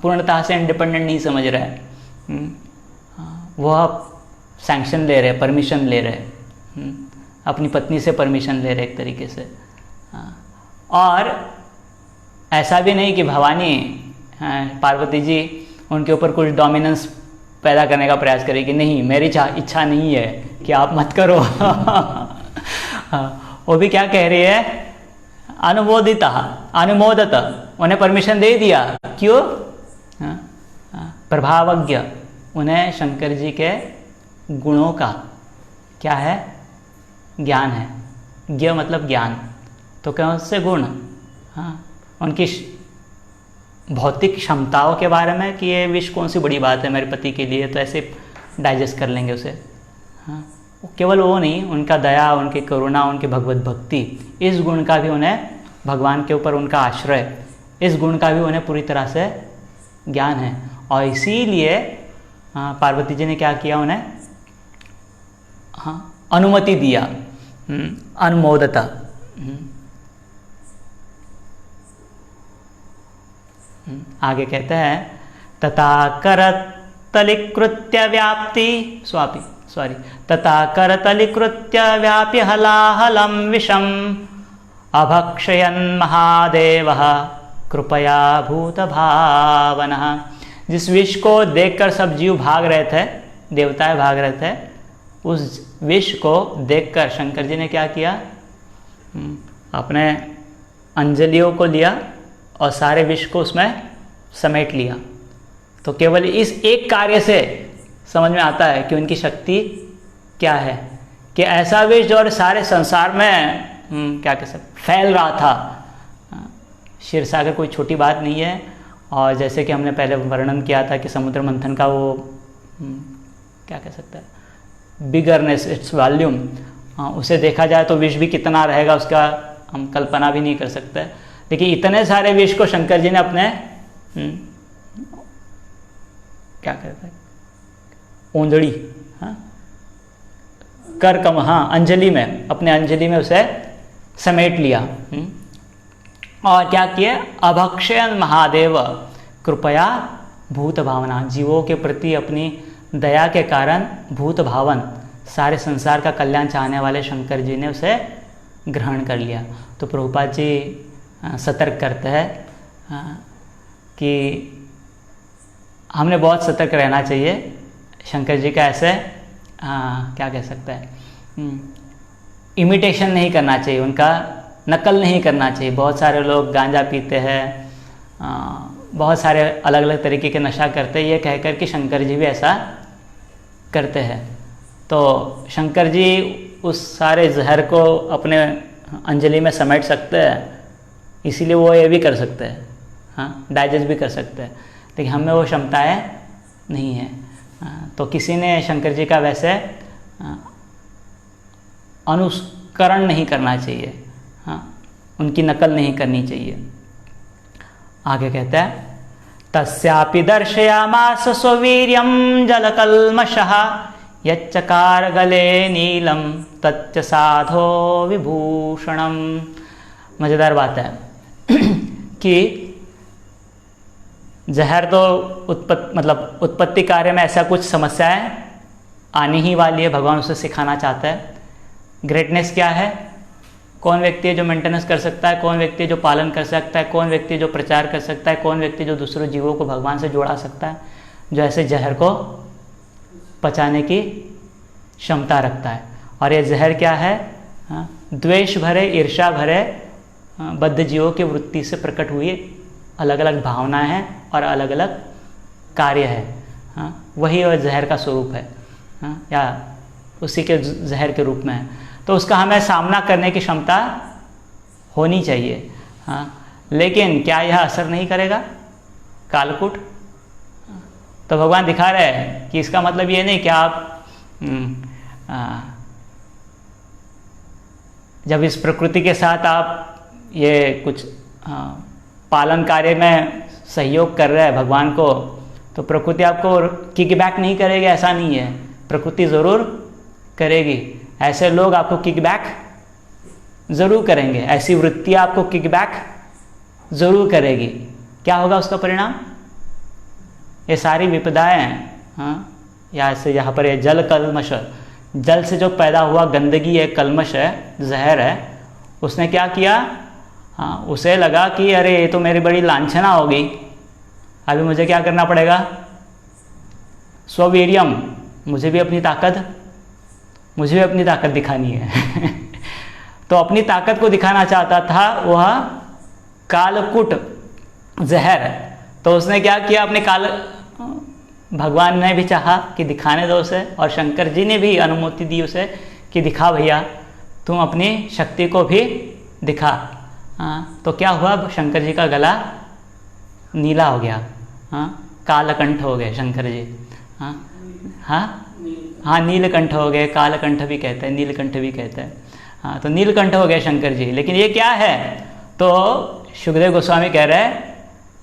पूर्णतः से इंडिपेंडेंट नहीं समझ रहे हैं। वह सैंक्शन ले रहे, परमिशन ले रहे, अपनी पत्नी से परमिशन ले रहे एक तरीके से। और ऐसा भी नहीं कि भवानी पार्वती जी उनके ऊपर कुछ डोमिनेंस पैदा करने का प्रयास करेगी, नहीं मेरी इच्छा नहीं है कि आप मत करो वो भी क्या कह रही है, अनुमोदत, उन्हें परमिशन दे दिया। क्यों, प्रभावज्ञ, उन्हें शंकर जी के गुणों का क्या है, ज्ञान है। ज्ञ मतलब ज्ञान, तो कौन से गुण, हाँ, उनकी भौतिक क्षमताओं के बारे में कि ये विष कौन सी बड़ी बात है मेरे पति के लिए, तो ऐसे डाइजेस्ट कर लेंगे उसे। हाँ, केवल वो नहीं, उनका दया, उनकी करुणा, उनकी भगवत भक्ति, इस गुण का भी उन्हें, भगवान के ऊपर उनका आश्रय, इस गुण का भी उन्हें पूरी तरह से ज्ञान है। और इसीलिए पार्वती जी ने क्या किया, उन्हें हाँ अनुमति दिया, अनुमोदता। आगे कहते हैं तथा करतलिकृत्य व्याप्ति तथा करतलिकृत्य व्याप्य हलाहलं विषम अभक्षयन् महादेवः कृपया भूत भावनः। जिस विष को देखकर सब जीव भाग रहे थे, देवताएं भाग रहे थे, उस विष को देखकर शंकर जी ने क्या किया, अपने अंजलियों को लिया और सारे विष को उसमें समेट लिया। तो केवल इस एक कार्य से समझ में आता है कि उनकी शक्ति क्या है, कि ऐसा विष जो सारे संसार में क्या कह सकते फैल रहा था। क्षीर सागर कोई छोटी बात नहीं है, और जैसे कि हमने पहले वर्णन किया था कि समुद्र मंथन का वो क्या कह सकता है बिगरनेस, इट्स वॉल्यूम, उसे देखा जाए तो विष भी कितना रहेगा उसका हम कल्पना भी नहीं कर सकते। लेकिन इतने सारे विष को शंकर जी ने अपने क्या कहते हैं ओंदड़ी, हाँ कर कम, हाँ, अंजलि में, अपने अंजलि में उसे समेट लिया। और क्या किए, अभक्षयन महादेव कृपया भूत भावना, जीवों के प्रति अपनी दया के कारण भूत भावन, सारे संसार का कल्याण चाहने वाले शंकर जी ने उसे ग्रहण कर लिया। तो प्रभुपाद जी सतर्क करते हैं कि हमने बहुत सतर्क रहना चाहिए। शंकर जी का ऐसे क्या कह सकते हैं, इमिटेशन नहीं करना चाहिए, उनका नकल नहीं करना चाहिए। बहुत सारे लोग गांजा पीते हैं, बहुत सारे अलग अलग तरीके के नशा करते हैं, ये कहकर कि शंकर जी भी ऐसा करते हैं। तो शंकर जी उस सारे जहर को अपने अंजलि में समेट सकते हैं, इसीलिए वो ये भी कर सकते हैं, हाँ, डाइजेस्ट भी कर सकते हैं, लेकिन हमें वो क्षमताएँ नहीं है। तो किसी ने शंकर जी का वैसे अनुकरण नहीं करना चाहिए, हाँ, उनकी नकल नहीं करनी चाहिए। आगे कहता है, तस्यापि दर्शयामास स्ववीर्यं जलकल्मषः यच्चकार गले नीलम तच्च साधो विभूषणम। मज़ेदार बात है कि जहर तो उत्पत्ति कार्य में ऐसा कुछ समस्याएं आनी ही वाली है, भगवान उसे सिखाना चाहता है। ग्रेटनेस क्या है, कौन व्यक्ति है जो मेंटेनेंस कर सकता है, कौन व्यक्ति है जो पालन कर सकता है, कौन व्यक्ति है जो प्रचार कर सकता है, कौन व्यक्ति जो दूसरे जीवों को भगवान से जोड़ा सकता है, जो ऐसे जहर को पचाने की क्षमता रखता है। और ये जहर क्या है, द्वेष भरे, ईर्ष्या भरे बद्ध जीवों की वृत्ति से प्रकट हुई अलग अलग भावनाएं हैं और अलग अलग कार्य है, वही वह जहर का स्वरूप है, या उसी के जहर के रूप में है। तो उसका हमें सामना करने की क्षमता होनी चाहिए, लेकिन क्या यह असर नहीं करेगा कालकूट? तो भगवान दिखा रहे हैं कि इसका मतलब ये नहीं कि आप जब इस प्रकृति के साथ आप ये कुछ पालन कार्य में सहयोग कर रहे हैं भगवान को, तो प्रकृति आपको किकबैक नहीं करेगी, ऐसा नहीं है। प्रकृति ज़रूर करेगी, ऐसे लोग आपको किकबैक ज़रूर करेंगे, ऐसी वृत्ति आपको किकबैक ज़रूर करेगी। क्या होगा उसका परिणाम? ये सारी विपदाएं हैं, या ऐसे यहाँ पर ये जल कल्मश, जल से जो पैदा हुआ गंदगी है, कल्मश है, जहर है, उसने क्या किया, उसे लगा कि अरे ये तो मेरी बड़ी लांछना होगी, अभी मुझे क्या करना पड़ेगा, स्ववीर्यम, मुझे भी अपनी ताकत दिखानी है। तो अपनी ताकत को दिखाना चाहता था वह कालकूट जहर। तो उसने क्या किया, अपने भगवान ने भी चाहा कि दिखाने दो उसे, और शंकर जी ने भी अनुमति दी उसे कि दिखा भैया, तुम अपनी शक्ति को भी दिखा। तो क्या हुआ, शंकर जी का गला नीला हो गया, कालकंठ हो गए शंकर जी। हाँ, नीलकंठ हो गए, कालकंठ भी कहते हैं, नीलकंठ भी कहते हैं। तो नीलकंठ हो गए शंकर जी। लेकिन ये क्या है, तो शुकदेव गोस्वामी कह रहे हैं,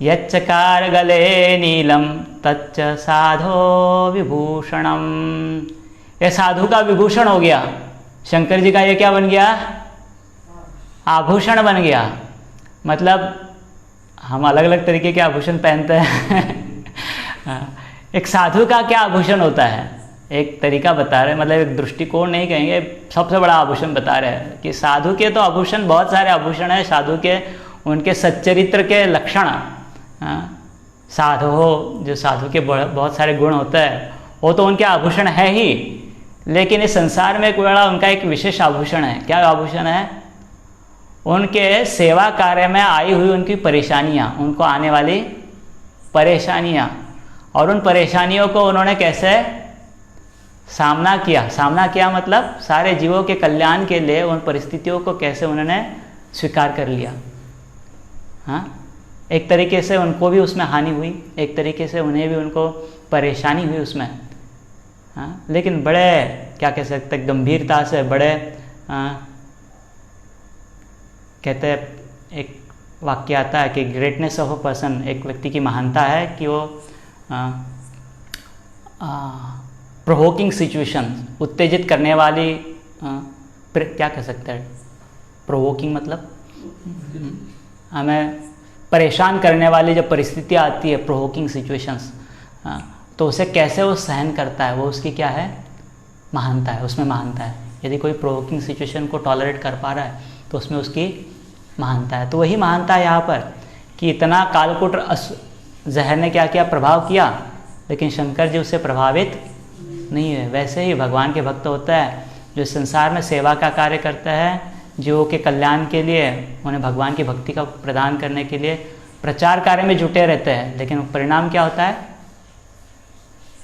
यच्चकार गले नीलम तच्च साधो विभूषणम। ये साधु का विभूषण हो गया, शंकर जी का ये क्या बन गया, आभूषण बन गया। मतलब हम अलग अलग तरीके के आभूषण पहनते हैं। एक साधु का क्या आभूषण होता है, एक तरीका बता रहे हैं, मतलब एक दृष्टिकोण नहीं कहेंगे, सबसे बड़ा आभूषण बता रहे हैं कि साधु के तो आभूषण, बहुत सारे आभूषण हैं साधु के, उनके सच्चरित्र के लक्षण। साधु हो, जो साधु के बहुत सारे गुण होते हैं, वो तो उनके आभूषण है ही, लेकिन इस संसार में एक बड़ा उनका एक विशेष आभूषण है। क्या आभूषण है? उनके सेवा कार्य में आई हुई उनकी परेशानियाँ, उनको आने वाली परेशानियाँ, और उन परेशानियों को उन्होंने कैसे सामना किया मतलब सारे जीवों के कल्याण के लिए उन परिस्थितियों को कैसे उन्होंने स्वीकार कर लिया। एक तरीके से उनको भी उसमें हानि हुई, एक तरीके से उन्हें भी उनको परेशानी हुई उसमें, लेकिन बड़े क्या कह सकते, गंभीरता से, बड़े कहते हैं, एक वाक्य आता है कि ग्रेटनेस ऑफ अ पर्सन, एक व्यक्ति की महानता है कि वो प्रोवोकिंग सिचुएशन, उत्तेजित करने वाली, क्या कह सकते हैं, प्रोवोकिंग मतलब हमें परेशान करने वाली जब परिस्थितियाँ आती है, प्रोवोकिंग सिचुएशंस, तो उसे कैसे वो सहन करता है, वो उसकी क्या है, महानता है, उसमें महानता है। यदि कोई प्रोवोकिंग सिचुएशन को टॉलरेट कर पा रहा है तो उसमें उसकी महानता है। तो वही महानता है यहाँ पर कि इतना कालकूट जहर ने क्या किया, प्रभाव किया, लेकिन शंकर जी उससे प्रभावित नहीं हुए। वैसे ही भगवान के भक्त होता है जो संसार में सेवा का कार्य करता है, जीवों के कल्याण के लिए, उन्हें भगवान की भक्ति का प्रदान करने के लिए प्रचार कार्य में जुटे रहते हैं, लेकिन परिणाम क्या होता है,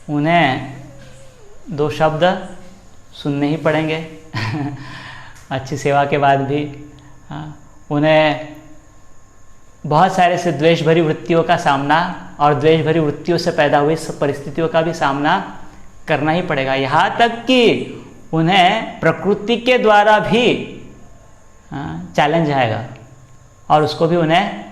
उन्हें दो शब्द सुनने ही पड़ेंगे अच्छी सेवा के बाद भी। उन्हें बहुत सारे से द्वेष भरी वृत्तियों का सामना और द्वेष भरी वृत्तियों से पैदा हुई सब परिस्थितियों का भी सामना करना ही पड़ेगा। यहाँ तक कि उन्हें प्रकृति के द्वारा भी चैलेंज आएगा और उसको भी उन्हें